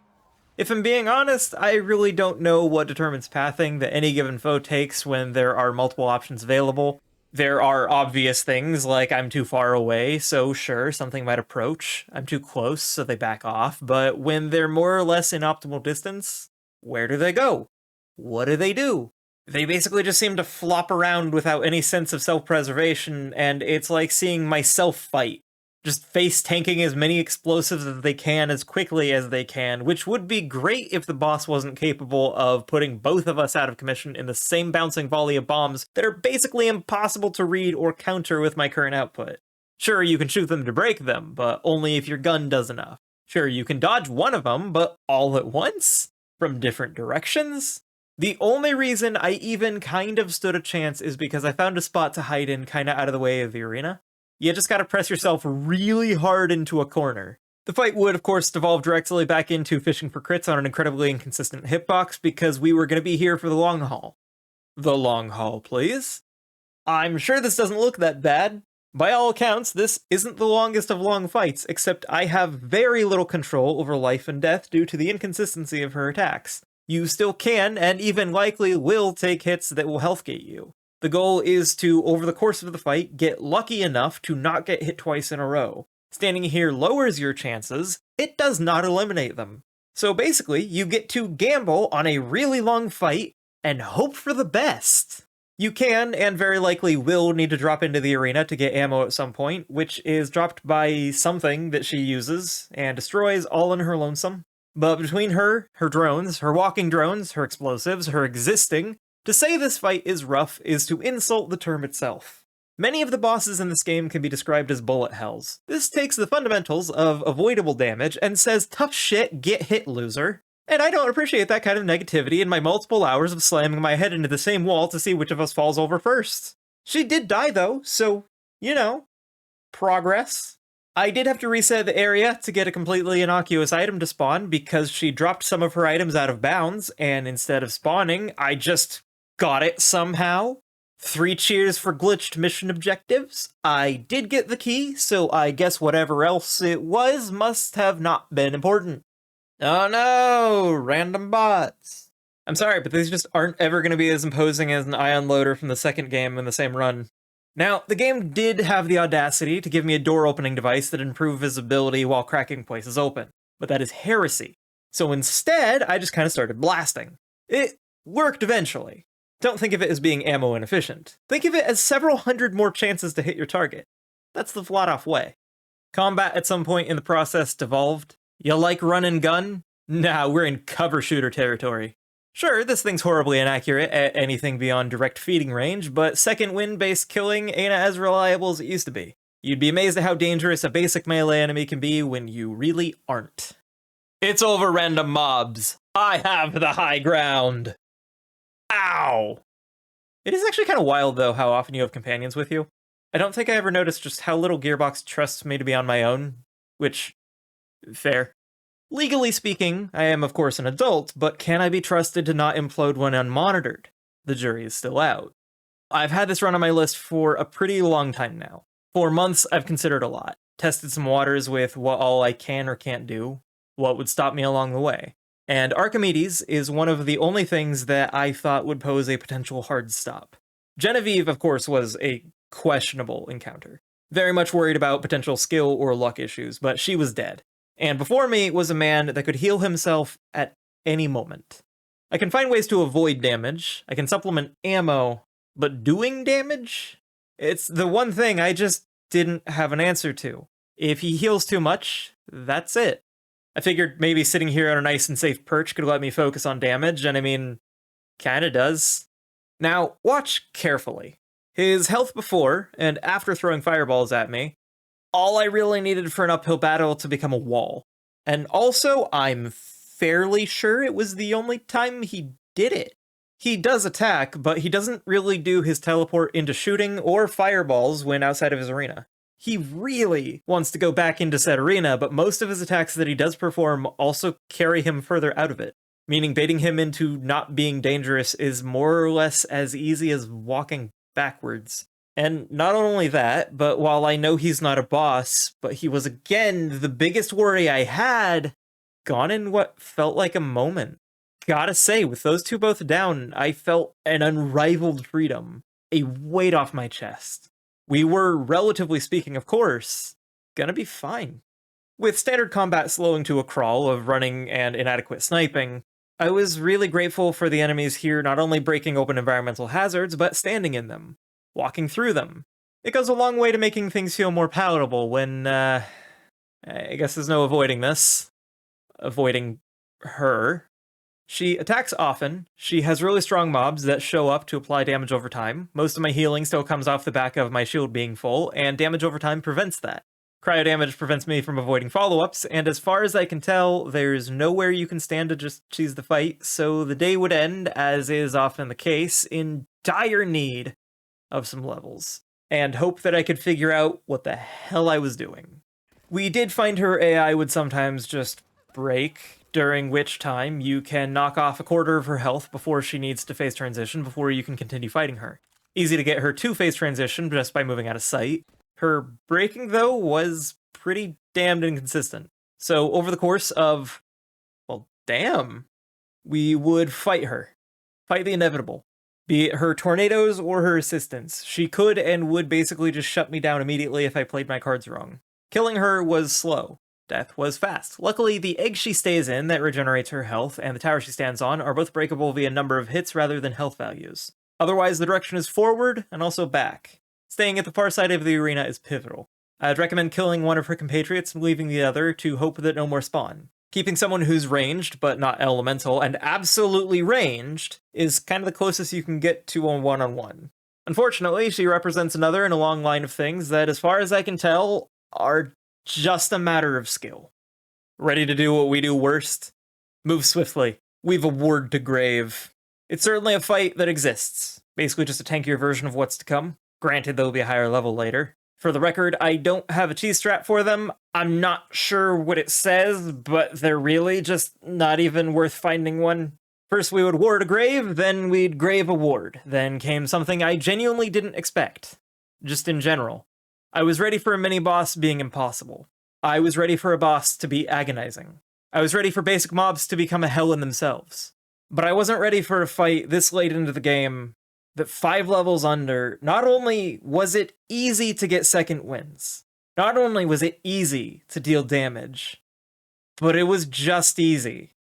If I'm being honest, I really don't know what determines pathing that any given foe takes when there are multiple options available. There are obvious things like I'm too far away, so sure, something might approach. I'm too close, so they back off. But when they're more or less in optimal distance, where do they go? What do? They basically just seem to flop around without any sense of self-preservation, and it's like seeing myself fight. Just face tanking as many explosives as they can as quickly as they can, which would be great if the boss wasn't capable of putting both of us out of commission in the same bouncing volley of bombs that are basically impossible to read or counter with my current output. Sure, you can shoot them to break them, but only if your gun does enough. Sure, you can dodge one of them, but all at once? From different directions? The only reason I even kind of stood a chance is because I found a spot to hide in kinda out of the way of the arena. You just gotta press yourself really hard into a corner. The fight would, of course, devolve directly back into fishing for crits on an incredibly inconsistent hitbox because we were gonna be here for the long haul. The long haul, please. I'm sure this doesn't look that bad. By all accounts, this isn't the longest of long fights, except I have very little control over life and death due to the inconsistency of her attacks. You still can, and even likely will, take hits that will healthgate you. The goal is to, over the course of the fight, get lucky enough to not get hit twice in a row. Standing here lowers your chances, it does not eliminate them. So basically, you get to gamble on a really long fight and hope for the best. You can, and very likely will, need to drop into the arena to get ammo at some point, which is dropped by something that she uses and destroys all in her lonesome. But between her drones, her walking drones, her explosives, her existing, to say this fight is rough is to insult the term itself. Many of the bosses in this game can be described as bullet hells. This takes the fundamentals of avoidable damage and says tough shit, get hit, loser. And I don't appreciate that kind of negativity in my multiple hours of slamming my head into the same wall to see which of us falls over first. She did die though, so, you know, progress. I did have to reset the area to get a completely innocuous item to spawn because she dropped some of her items out of bounds, and instead of spawning, I just got it somehow. 3 cheers for glitched mission objectives. I did get the key, so I guess whatever else it was must have not been important. Oh no, random bots. I'm sorry, but these just aren't ever going to be as imposing as an ion loader from the second game in the same run. Now, the game did have the audacity to give me a door opening device that improved visibility while cracking places open, but that is heresy. So instead, I just kind of started blasting. It worked eventually. Don't think of it as being ammo inefficient. Think of it as several hundred more chances to hit your target. That's the flat-off way. Combat at some point in the process devolved. You like run and gun? Nah, we're in cover shooter territory. Sure, this thing's horribly inaccurate at anything beyond direct feeding range, but second wind-based killing ain't as reliable as it used to be. You'd be amazed at how dangerous a basic melee enemy can be when you really aren't. It's over, random mobs. I have the high ground. Ow! It is actually kind of wild, though, how often you have companions with you. I don't think I ever noticed just how little Gearbox trusts me to be on my own, which, fair. Legally speaking, I am of course an adult, but can I be trusted to not implode when unmonitored? The jury is still out. I've had this run on my list for a pretty long time now. For months, I've considered a lot. Tested some waters with what all I can or can't do, what would stop me along the way. And Archimedes is one of the only things that I thought would pose a potential hard stop. Genevieve, of course, was a questionable encounter. Very much worried about potential skill or luck issues, but she was dead. And before me was a man that could heal himself at any moment. I can find ways to avoid damage, I can supplement ammo, but doing damage? It's the one thing I just didn't have an answer to. If he heals too much, that's it. I figured maybe sitting here on a nice and safe perch could let me focus on damage, and I mean, kinda does. Now, watch carefully. His health before and after throwing fireballs at me, all I really needed for an uphill battle to become a wall. And also, I'm fairly sure it was the only time he did it. He does attack, but he doesn't really do his teleport into shooting or fireballs when outside of his arena. He really wants to go back into said arena, but most of his attacks that he does perform also carry him further out of it, meaning baiting him into not being dangerous is more or less as easy as walking backwards. And not only that, but while I know he's not a boss, but he was again the biggest worry I had, gone in what felt like a moment. Gotta say, with those two both down, I felt an unrivaled freedom, a weight off my chest. We were, relatively speaking, of course, gonna be fine. With standard combat slowing to a crawl of running and inadequate sniping, I was really grateful for the enemies here not only breaking open environmental hazards, but standing in them, walking through them. It goes a long way to making things feel more palatable when, I guess there's no avoiding this. Avoiding her. She attacks often, she has really strong mobs that show up to apply damage over time, most of my healing still comes off the back of my shield being full, and damage over time prevents that. Cryo damage prevents me from avoiding follow-ups, and as far as I can tell, there's nowhere you can stand to just choose the fight, so the day would end, as is often the case, in dire need of some levels, and hope that I could figure out what the hell I was doing. We did find her AI would sometimes just break, during which time you can knock off a quarter of her health before she needs to phase transition before you can continue fighting her. Easy to get her to phase transition just by moving out of sight. Her breaking, though, was pretty damned inconsistent. So over the course of, well, damn, we would fight her. Fight the inevitable. Be it her tornadoes or her assistance. She could and would basically just shut me down immediately if I played my cards wrong. Killing her was slow. Death was fast. Luckily, the egg she stays in that regenerates her health and the tower she stands on are both breakable via number of hits rather than health values. Otherwise, the direction is forward and also back. Staying at the far side of the arena is pivotal. I'd recommend killing one of her compatriots and leaving the other to hope that no more spawn. Keeping someone who's ranged, but not elemental, and absolutely ranged, is kind of the closest you can get to a one-on-one. Unfortunately, she represents another in a long line of things that, as far as I can tell, are just a matter of skill. Ready to do what we do worst? Move swiftly. Weave a ward to grave. It's certainly a fight that exists. Basically just a tankier version of what's to come. Granted, there'll be a higher level later. For the record, I don't have a cheese strap for them. I'm not sure what it says, but they're really just not even worth finding one. First we would ward a grave, then we'd grave a ward. Then came something I genuinely didn't expect. Just in general. I was ready for a mini-boss being impossible. I was ready for a boss to be agonizing. I was ready for basic mobs to become a hell in themselves. But I wasn't ready for a fight this late into the game that 5 levels under, not only was it easy to get second wins, not only was it easy to deal damage, but it was just easy.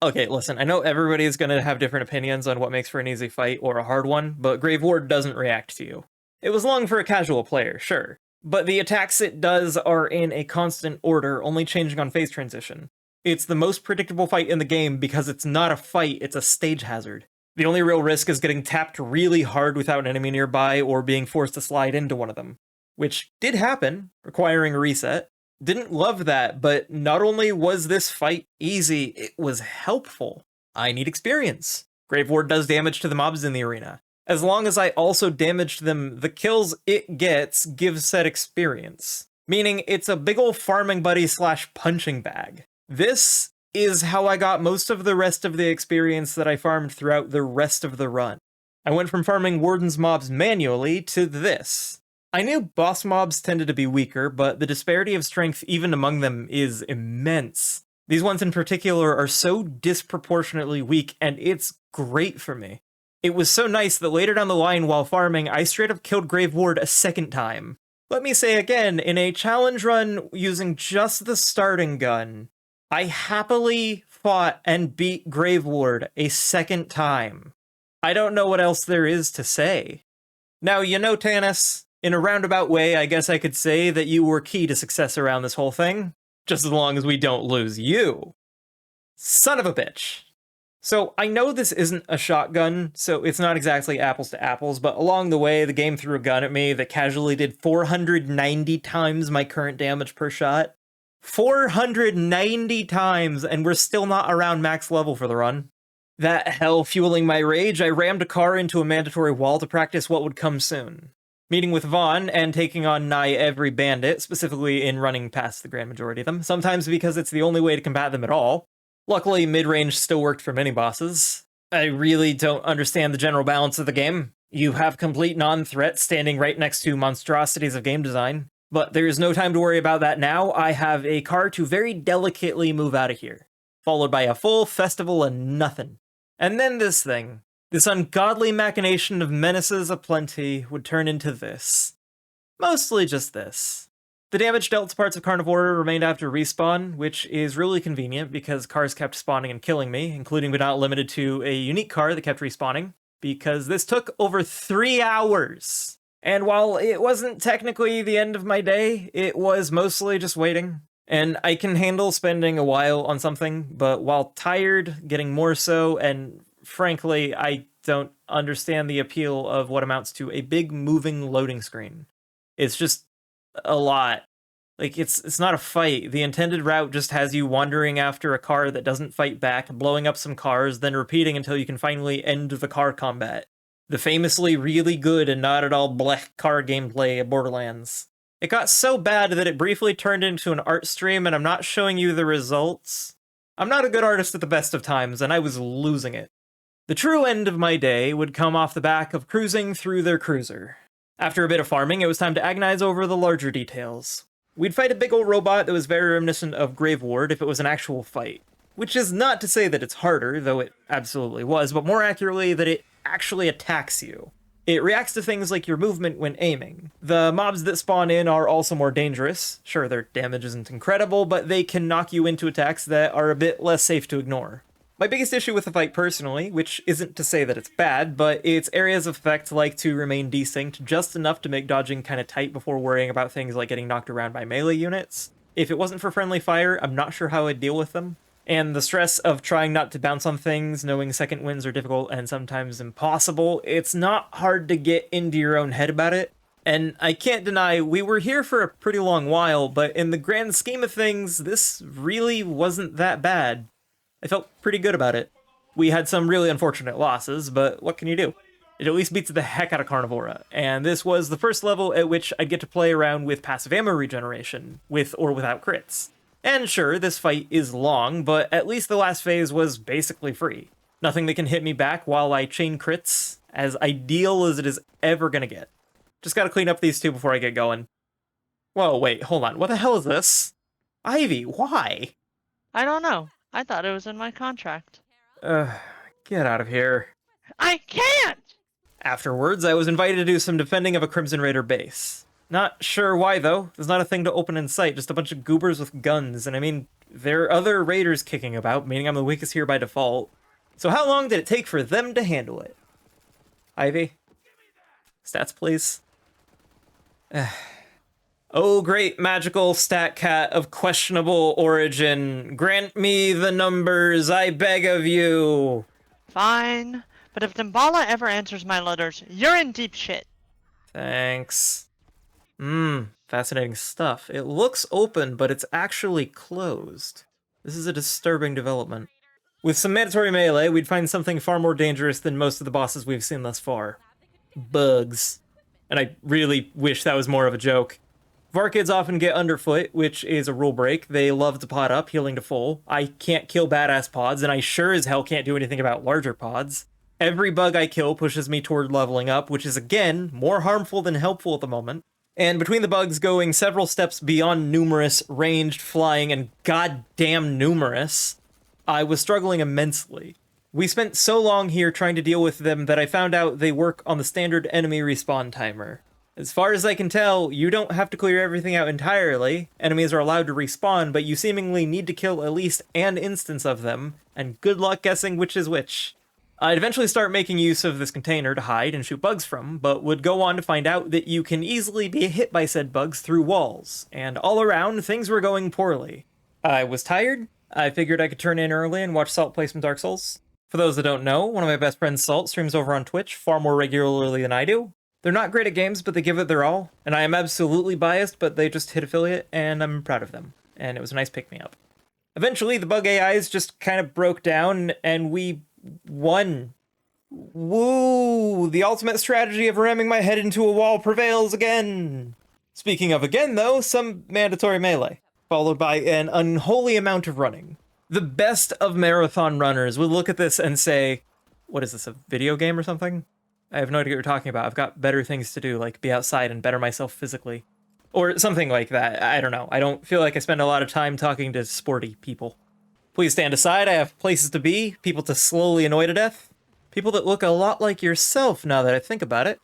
Okay, listen, I know everybody's gonna have different opinions on what makes for an easy fight or a hard one, but Grave Ward doesn't react to you. It was long for a casual player, sure, but the attacks it does are in a constant order, only changing on phase transition. It's the most predictable fight in the game because it's not a fight, it's a stage hazard. The only real risk is getting tapped really hard without an enemy nearby or being forced to slide into one of them. Which did happen, requiring a reset. Didn't love that, but not only was this fight easy, it was helpful. I need experience. Grave Ward does damage to the mobs in the arena. As long as I also damaged them, the kills it gets give said experience. Meaning it's a big ol' farming buddy / punching bag. This is how I got most of the rest of the experience that I farmed throughout the rest of the run. I went from farming Warden's mobs manually to this. I knew boss mobs tended to be weaker, but the disparity of strength even among them is immense. These ones in particular are so disproportionately weak, and it's great for me. It was so nice that later down the line while farming, I straight up killed Grave Ward a second time. Let me say again, in a challenge run using just the starting gun, I happily fought and beat Grave Ward a second time. I don't know what else there is to say. Now, you know, Tanis, in a roundabout way, I guess I could say that you were key to success around this whole thing, just as long as we don't lose you. Son of a bitch. So, I know this isn't a shotgun, so it's not exactly apples to apples, but along the way, the game threw a gun at me that casually did 490 times my current damage per shot. 490 times, and we're still not around max level for the run. That hell fueling my rage, I rammed a car into a mandatory wall to practice what would come soon. Meeting with Vaughn and taking on nigh every bandit, specifically in running past the grand majority of them, sometimes because it's the only way to combat them at all. Luckily, mid-range still worked for many bosses. I really don't understand the general balance of the game. You have complete non-threats standing right next to monstrosities of game design. But there's no time to worry about that now. I have a car to very delicately move out of here, followed by a full festival and nothing. And then this thing. This ungodly machination of menaces aplenty would turn into this. Mostly just this. The damage dealt to parts of Carnivora remained after respawn, which is really convenient because cars kept spawning and killing me, including but not limited to a unique car that kept respawning, because this took over 3 hours. And while it wasn't technically the end of my day, it was mostly just waiting. And I can handle spending a while on something, but while tired, getting more so, and frankly, I don't understand the appeal of what amounts to a big moving loading screen. It's just a lot. Like, it's not a fight. The intended route just has you wandering after a car that doesn't fight back, blowing up some cars, then repeating until you can finally end the car combat. The famously really good and not at all blech car gameplay of Borderlands. It got so bad that it briefly turned into an art stream, and I'm not showing you the results. I'm not a good artist at the best of times, and I was losing it. The true end of my day would come off the back of cruising through their cruiser. After a bit of farming, it was time to agonize over the larger details. We'd fight a big old robot that was very reminiscent of Grave Ward if it was an actual fight. Which is not to say that it's harder, though it absolutely was, but more accurately that it actually attacks you. It reacts to things like your movement when aiming. The mobs that spawn in are also more dangerous. Sure, their damage isn't incredible, but they can knock you into attacks that are a bit less safe to ignore. My biggest issue with the fight personally, which isn't to say that it's bad, but its areas of effect like to remain desynced just enough to make dodging kinda tight before worrying about things like getting knocked around by melee units. If it wasn't for friendly fire, I'm not sure how I'd deal with them. And the stress of trying not to bounce on things, knowing second wins are difficult and sometimes impossible, it's not hard to get into your own head about it. And I can't deny, we were here for a pretty long while, but in the grand scheme of things, this really wasn't that bad. I felt pretty good about it. We had some really unfortunate losses, but what can you do? It at least beats the heck out of Carnivora, and this was the first level at which I'd get to play around with passive ammo regeneration, with or without crits. And sure, this fight is long, but at least the last phase was basically free. Nothing that can hit me back while I chain crits, as ideal as it is ever gonna get. Just gotta clean up these two before I get going. Whoa, wait, hold on, what the hell is this? Ivy, why? I don't know. I thought it was in my contract. Get out of here. I can't! Afterwards, I was invited to do some defending of a Crimson Raider base. Not sure why, though. There's not a thing to open in sight, just a bunch of goobers with guns, and I mean, there are other raiders kicking about, meaning I'm the weakest here by default. So how long did it take for them to handle it? Ivy? Stats, please. Oh, great magical stat cat of questionable origin, grant me the numbers, I beg of you! Fine, but if Damballa ever answers my letters, you're in deep shit. Thanks. Fascinating stuff. It looks open, but it's actually closed. This is a disturbing development. With some mandatory melee, we'd find something far more dangerous than most of the bosses we've seen thus far. Bugs. And I really wish that was more of a joke. Varkids often get underfoot, which is a rule break. They love to pod up, healing to full. I can't kill badass pods, and I sure as hell can't do anything about larger pods. Every bug I kill pushes me toward leveling up, which is again, more harmful than helpful at the moment. And between the bugs going several steps beyond numerous, ranged, flying, and goddamn numerous, I was struggling immensely. We spent so long here trying to deal with them that I found out they work on the standard enemy respawn timer. As far as I can tell, you don't have to clear everything out entirely. Enemies are allowed to respawn, but you seemingly need to kill at least an instance of them, and good luck guessing which is which. I'd eventually start making use of this container to hide and shoot bugs from, but would go on to find out that you can easily be hit by said bugs through walls, and all around, things were going poorly. I was tired. I figured I could turn in early and watch Salt play some Dark Souls. For those that don't know, one of my best friends, Salt, streams over on Twitch far more regularly than I do. They're not great at games, but they give it their all, and I am absolutely biased, but they just hit affiliate, and I'm proud of them, and it was a nice pick-me-up. Eventually, the bug AIs just kind of broke down, and we 1. Woo! The ultimate strategy of ramming my head into a wall prevails again! Speaking of again, though, some mandatory melee, followed by an unholy amount of running. The best of marathon runners would look at this and say, what is this, a video game or something? I have no idea what you're talking about. I've got better things to do, like be outside and better myself physically. Or something like that. I don't know. I don't feel like I spend a lot of time talking to sporty people. Please stand aside. I have places to be, people to slowly annoy to death. People that look a lot like yourself now that I think about it.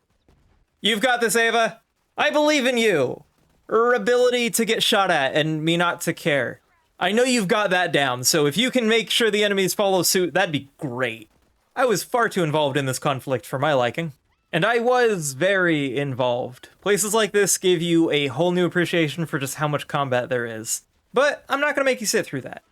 You've got this, Ava. I believe in you. Her ability to get shot at and me not to care. I know you've got that down, so if you can make sure the enemies follow suit, that'd be great. I was far too involved in this conflict for my liking. And I was very involved. Places like this give you a whole new appreciation for just how much combat there is. But I'm not gonna make you sit through that.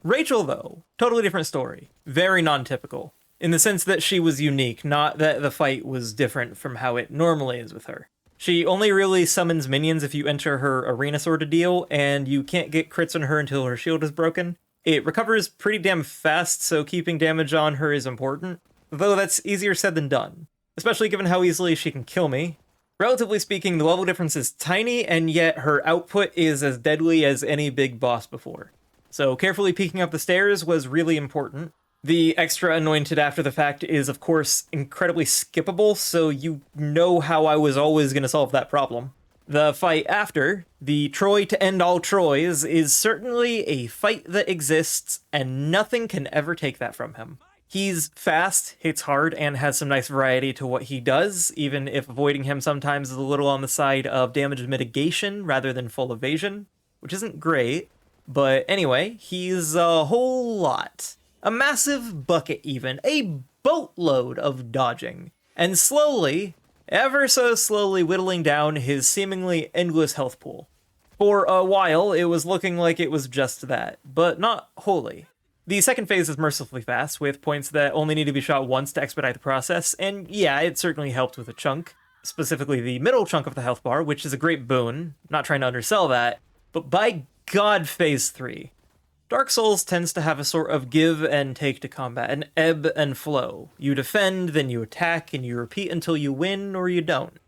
Rachel, though, totally different story. Very non-typical. In the sense that she was unique, not that the fight was different from how it normally is with her. She only really summons minions if you enter her arena sort of deal, and you can't get crits on her until her shield is broken. It recovers pretty damn fast, so keeping damage on her is important, though that's easier said than done, especially given how easily she can kill me. Relatively speaking, the level difference is tiny, and yet her output is as deadly as any big boss before. So carefully peeking up the stairs was really important. The extra anointed after the fact is, of course, incredibly skippable, so you know how I was always going to solve that problem. The fight after, the Troy to end all Troys, is certainly a fight that exists, and nothing can ever take that from him. He's fast, hits hard, and has some nice variety to what he does, even if avoiding him sometimes is a little on the side of damage mitigation rather than full evasion, which isn't great. But anyway, he's a whole lot. A massive bucket even, a boatload of dodging, and slowly, ever so slowly whittling down his seemingly endless health pool. For a while, it was looking like it was just that, but not wholly. The second phase is mercifully fast, with points that only need to be shot once to expedite the process, and yeah, it certainly helped with a chunk, specifically the middle chunk of the health bar, which is a great boon, not trying to undersell that, but by God, phase 3. Dark Souls tends to have a sort of give and take to combat, an ebb and flow. You defend, then you attack, and you repeat until you win or you don't.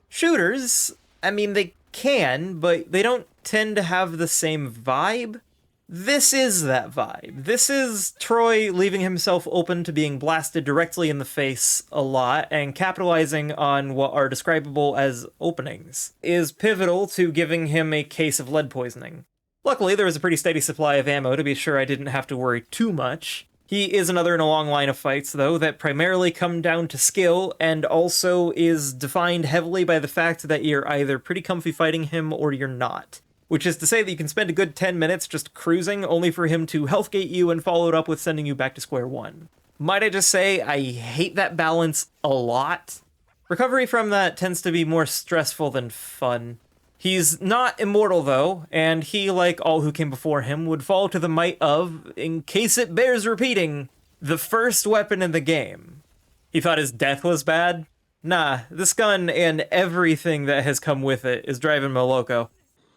Shooters, I mean, they can, but they don't tend to have the same vibe. This is that vibe. This is Troy leaving himself open to being blasted directly in the face a lot, and capitalizing on what are describable as openings is pivotal to giving him a case of lead poisoning. Luckily, there was a pretty steady supply of ammo to be sure I didn't have to worry too much. He is another in a long line of fights, though, that primarily come down to skill, and also is defined heavily by the fact that you're either pretty comfy fighting him or you're not. Which is to say that you can spend a good 10 minutes just cruising, only for him to healthgate you and follow it up with sending you back to square one. Might I just say, I hate that balance a lot. Recovery from that tends to be more stressful than fun. He's not immortal, though, and he, like all who came before him, would fall to the might of, in case it bears repeating, the first weapon in the game. He thought his death was bad? Nah, this gun and everything that has come with it is driving me loco.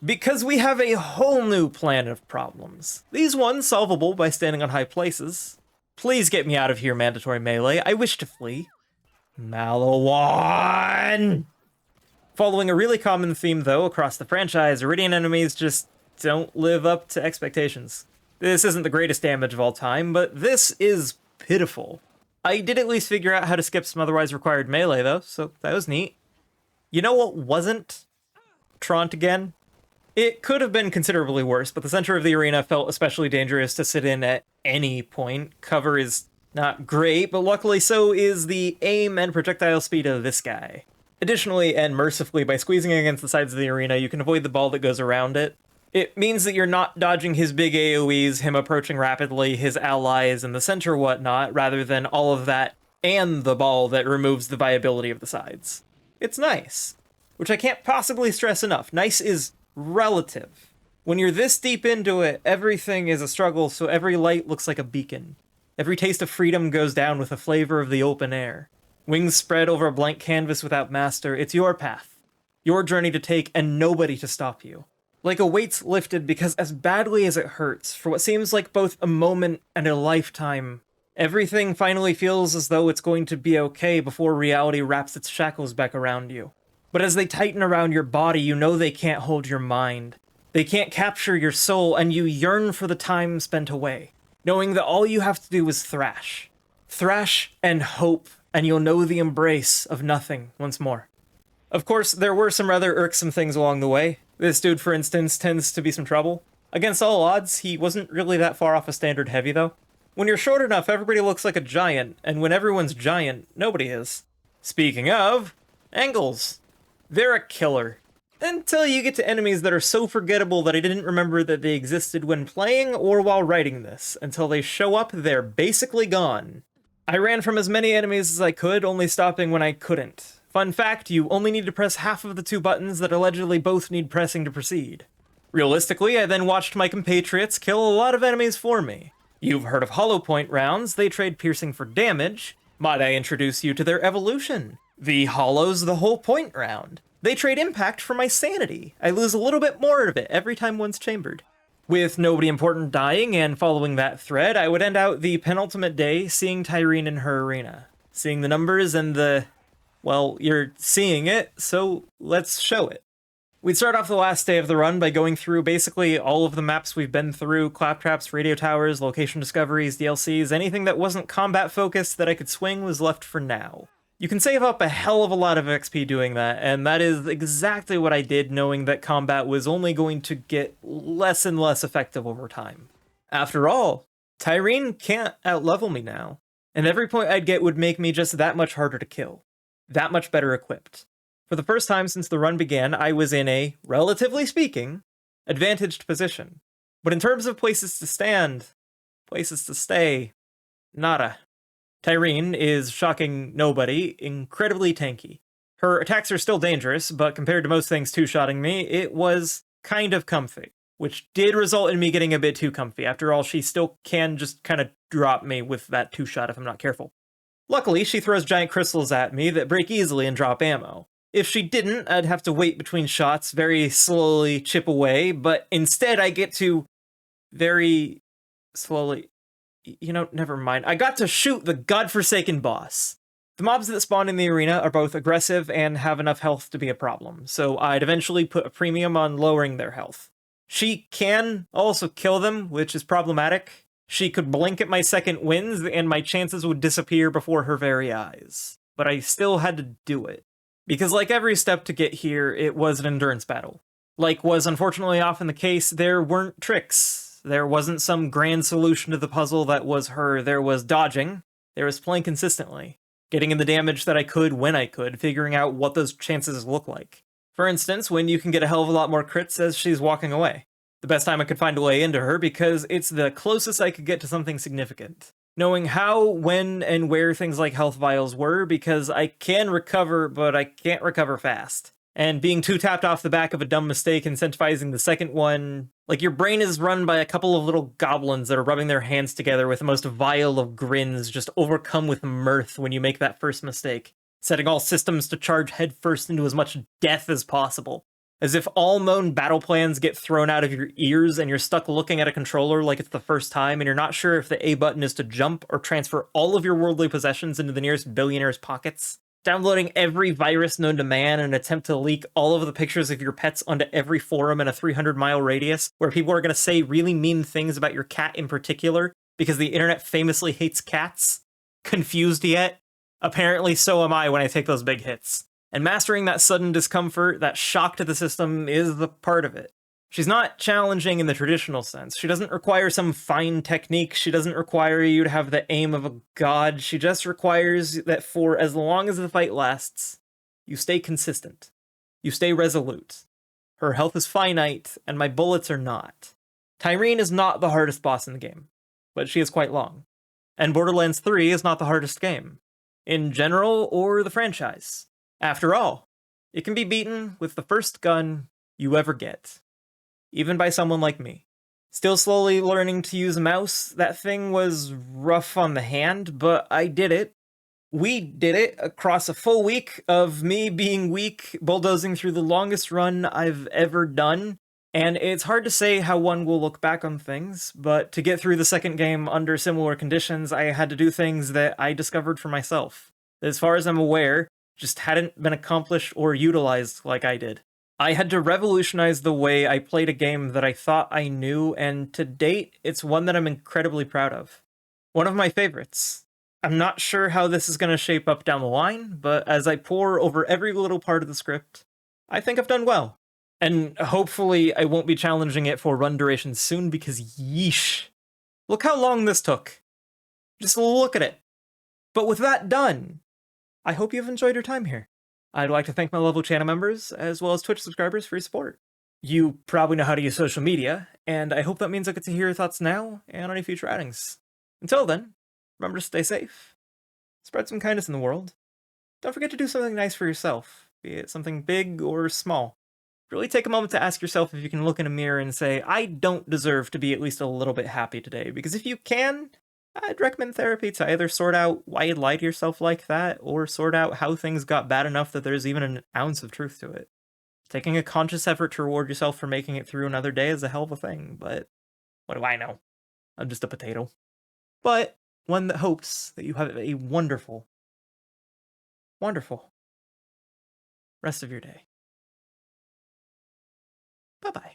Because we have a whole new plan of problems. These ones solvable by standing on high places. Please get me out of here, mandatory melee. I wish to flee. Malawan! Following a really common theme, though, across the franchise, Iridian enemies just don't live up to expectations. This isn't the greatest damage of all time, but this is pitiful. I did at least figure out how to skip some otherwise required melee, though, so that was neat. You know what wasn't? Traunt again. It could have been considerably worse, but the center of the arena felt especially dangerous to sit in at any point. Cover is not great, but luckily so is the aim and projectile speed of this guy. Additionally, and mercifully, by squeezing against the sides of the arena, you can avoid the ball that goes around it. It means that you're not dodging his big AoEs, him approaching rapidly, his allies, and the center whatnot, rather than all of that and the ball that removes the viability of the sides. It's nice. Which I can't possibly stress enough. Nice is relative. When you're this deep into it, everything is a struggle, so every light looks like a beacon. Every taste of freedom goes down with the flavor of the open air. Wings spread over a blank canvas without master, it's your path. Your journey to take, and nobody to stop you. Like a weight's lifted because as badly as it hurts, for what seems like both a moment and a lifetime, Everything finally feels as though it's going to be okay before reality wraps its shackles back around you. But as they tighten around your body, you know they can't hold your mind. They can't capture your soul, and you yearn for the time spent away, knowing that all you have to do is thrash. Thrash and hope, and you'll know the embrace of nothing once more. Of course, there were some rather irksome things along the way. This dude, for instance, tends to be some trouble. Against all odds, he wasn't really that far off a standard heavy, though. When you're short enough, everybody looks like a giant, and when everyone's giant, nobody is. Speaking of, angles. They're a killer. Until you get to enemies that are so forgettable that I didn't remember that they existed when playing or while writing this. Until they show up, they're basically gone. I ran from as many enemies as I could, only stopping when I couldn't. Fun fact, you only need to press half of the 2 buttons that allegedly both need pressing to proceed. Realistically, I then watched my compatriots kill a lot of enemies for me. You've heard of hollow point rounds, they trade piercing for damage. Might I introduce you to their evolution? The hollow's the whole point round. They trade impact for my sanity. I lose a little bit more of it every time one's chambered. With nobody important dying and following that thread, I would end out the penultimate day seeing Tyreen in her arena. Seeing the numbers and the... well, you're seeing it, so let's show it. We'd start off the last day of the run by going through basically all of the maps we've been through, claptraps, radio towers, location discoveries, DLCs, anything that wasn't combat focused that I could swing was left for now. You can save up a hell of a lot of XP doing that, and that is exactly what I did, knowing that combat was only going to get less and less effective over time. After all, Tyreen can't outlevel me now, and every point I'd get would make me just that much harder to kill, that much better equipped. For the first time since the run began, I was in a, relatively speaking, advantaged position. But in terms of places to stand, places to stay, nada. Tyreen is, shocking nobody, incredibly tanky. Her attacks are still dangerous, but compared to most things two-shotting me, it was kind of comfy. Which did result in me getting a bit too comfy. After all, she still can just kind of drop me with that two-shot if I'm not careful. Luckily, she throws giant crystals at me that break easily and drop ammo. If she didn't, I'd have to wait between shots, very slowly chip away, but instead I get to very slowly... you know, never mind. I got to shoot the godforsaken boss. The mobs that spawn in the arena are both aggressive and have enough health to be a problem, so I'd eventually put a premium on lowering their health. She can also kill them, which is problematic. She could blink at my second wins, and my chances would disappear before her very eyes. But I still had to do it. Because like every step to get here, it was an endurance battle. Like was unfortunately often the case, there weren't tricks. There wasn't some grand solution to the puzzle that was her. There was dodging. There was playing consistently. Getting in the damage that I could when I could, figuring out what those chances look like. For instance, when you can get a hell of a lot more crits as she's walking away. The best time I could find a way into her because it's the closest I could get to something significant. Knowing how, when, and where things like health vials were, because I can recover, but I can't recover fast. And being too tapped off the back of a dumb mistake incentivizing the second one, like your brain is run by a couple of little goblins that are rubbing their hands together with the most vile of grins, just overcome with mirth when you make that first mistake, setting all systems to charge headfirst into as much death as possible. As if all known battle plans get thrown out of your ears and you're stuck looking at a controller like it's the first time and you're not sure if the A button is to jump or transfer all of your worldly possessions into the nearest billionaire's pockets. Downloading every virus known to man in an attempt to leak all of the pictures of your pets onto every forum in a 300-mile radius where people are going to say really mean things about your cat in particular because the internet famously hates cats. Confused yet? Apparently so am I when I take those big hits. And mastering that sudden discomfort, that shock to the system, is the part of it. She's not challenging in the traditional sense. She doesn't require some fine technique. She doesn't require you to have the aim of a god. She just requires that for as long as the fight lasts, you stay consistent. You stay resolute. Her health is finite, and my bullets are not. Tyreen is not the hardest boss in the game, but she is quite long. And Borderlands 3 is not the hardest game, in general or the franchise. After all, it can be beaten with the first gun you ever get. Even by someone like me. Still slowly learning to use a mouse, that thing was rough on the hand, but I did it. We did it across a full week of me being weak, bulldozing through the longest run I've ever done, And it's hard to say how one will look back on things, but to get through the second game under similar conditions, I had to do things that I discovered for myself. As far as I'm aware, just hadn't been accomplished or utilized like I did. I had to revolutionize the way I played a game that I thought I knew, and to date, it's one that I'm incredibly proud of. One of my favorites. I'm not sure how this is going to shape up down the line, but as I pore over every little part of the script, I think I've done well. And hopefully I won't be challenging it for run duration soon, because yeesh. Look how long this took. Just look at it. But with that done, I hope you've enjoyed your time here. I'd like to thank my lovely channel members, as well as Twitch subscribers for your support. You probably know how to use social media, and I hope that means I get to hear your thoughts now and on any future outings. Until then, remember to stay safe, spread some kindness in the world. Don't forget to do something nice for yourself, be it something big or small. Really take a moment to ask yourself if you can look in a mirror and say, I don't deserve to be at least a little bit happy today, because if you can, I'd recommend therapy to either sort out why you lie to yourself like that, or sort out how things got bad enough that there's even an ounce of truth to it. Taking a conscious effort to reward yourself for making it through another day is a hell of a thing, but what do I know? I'm just a potato. But one that hopes that you have a wonderful, wonderful rest of your day. Bye-bye.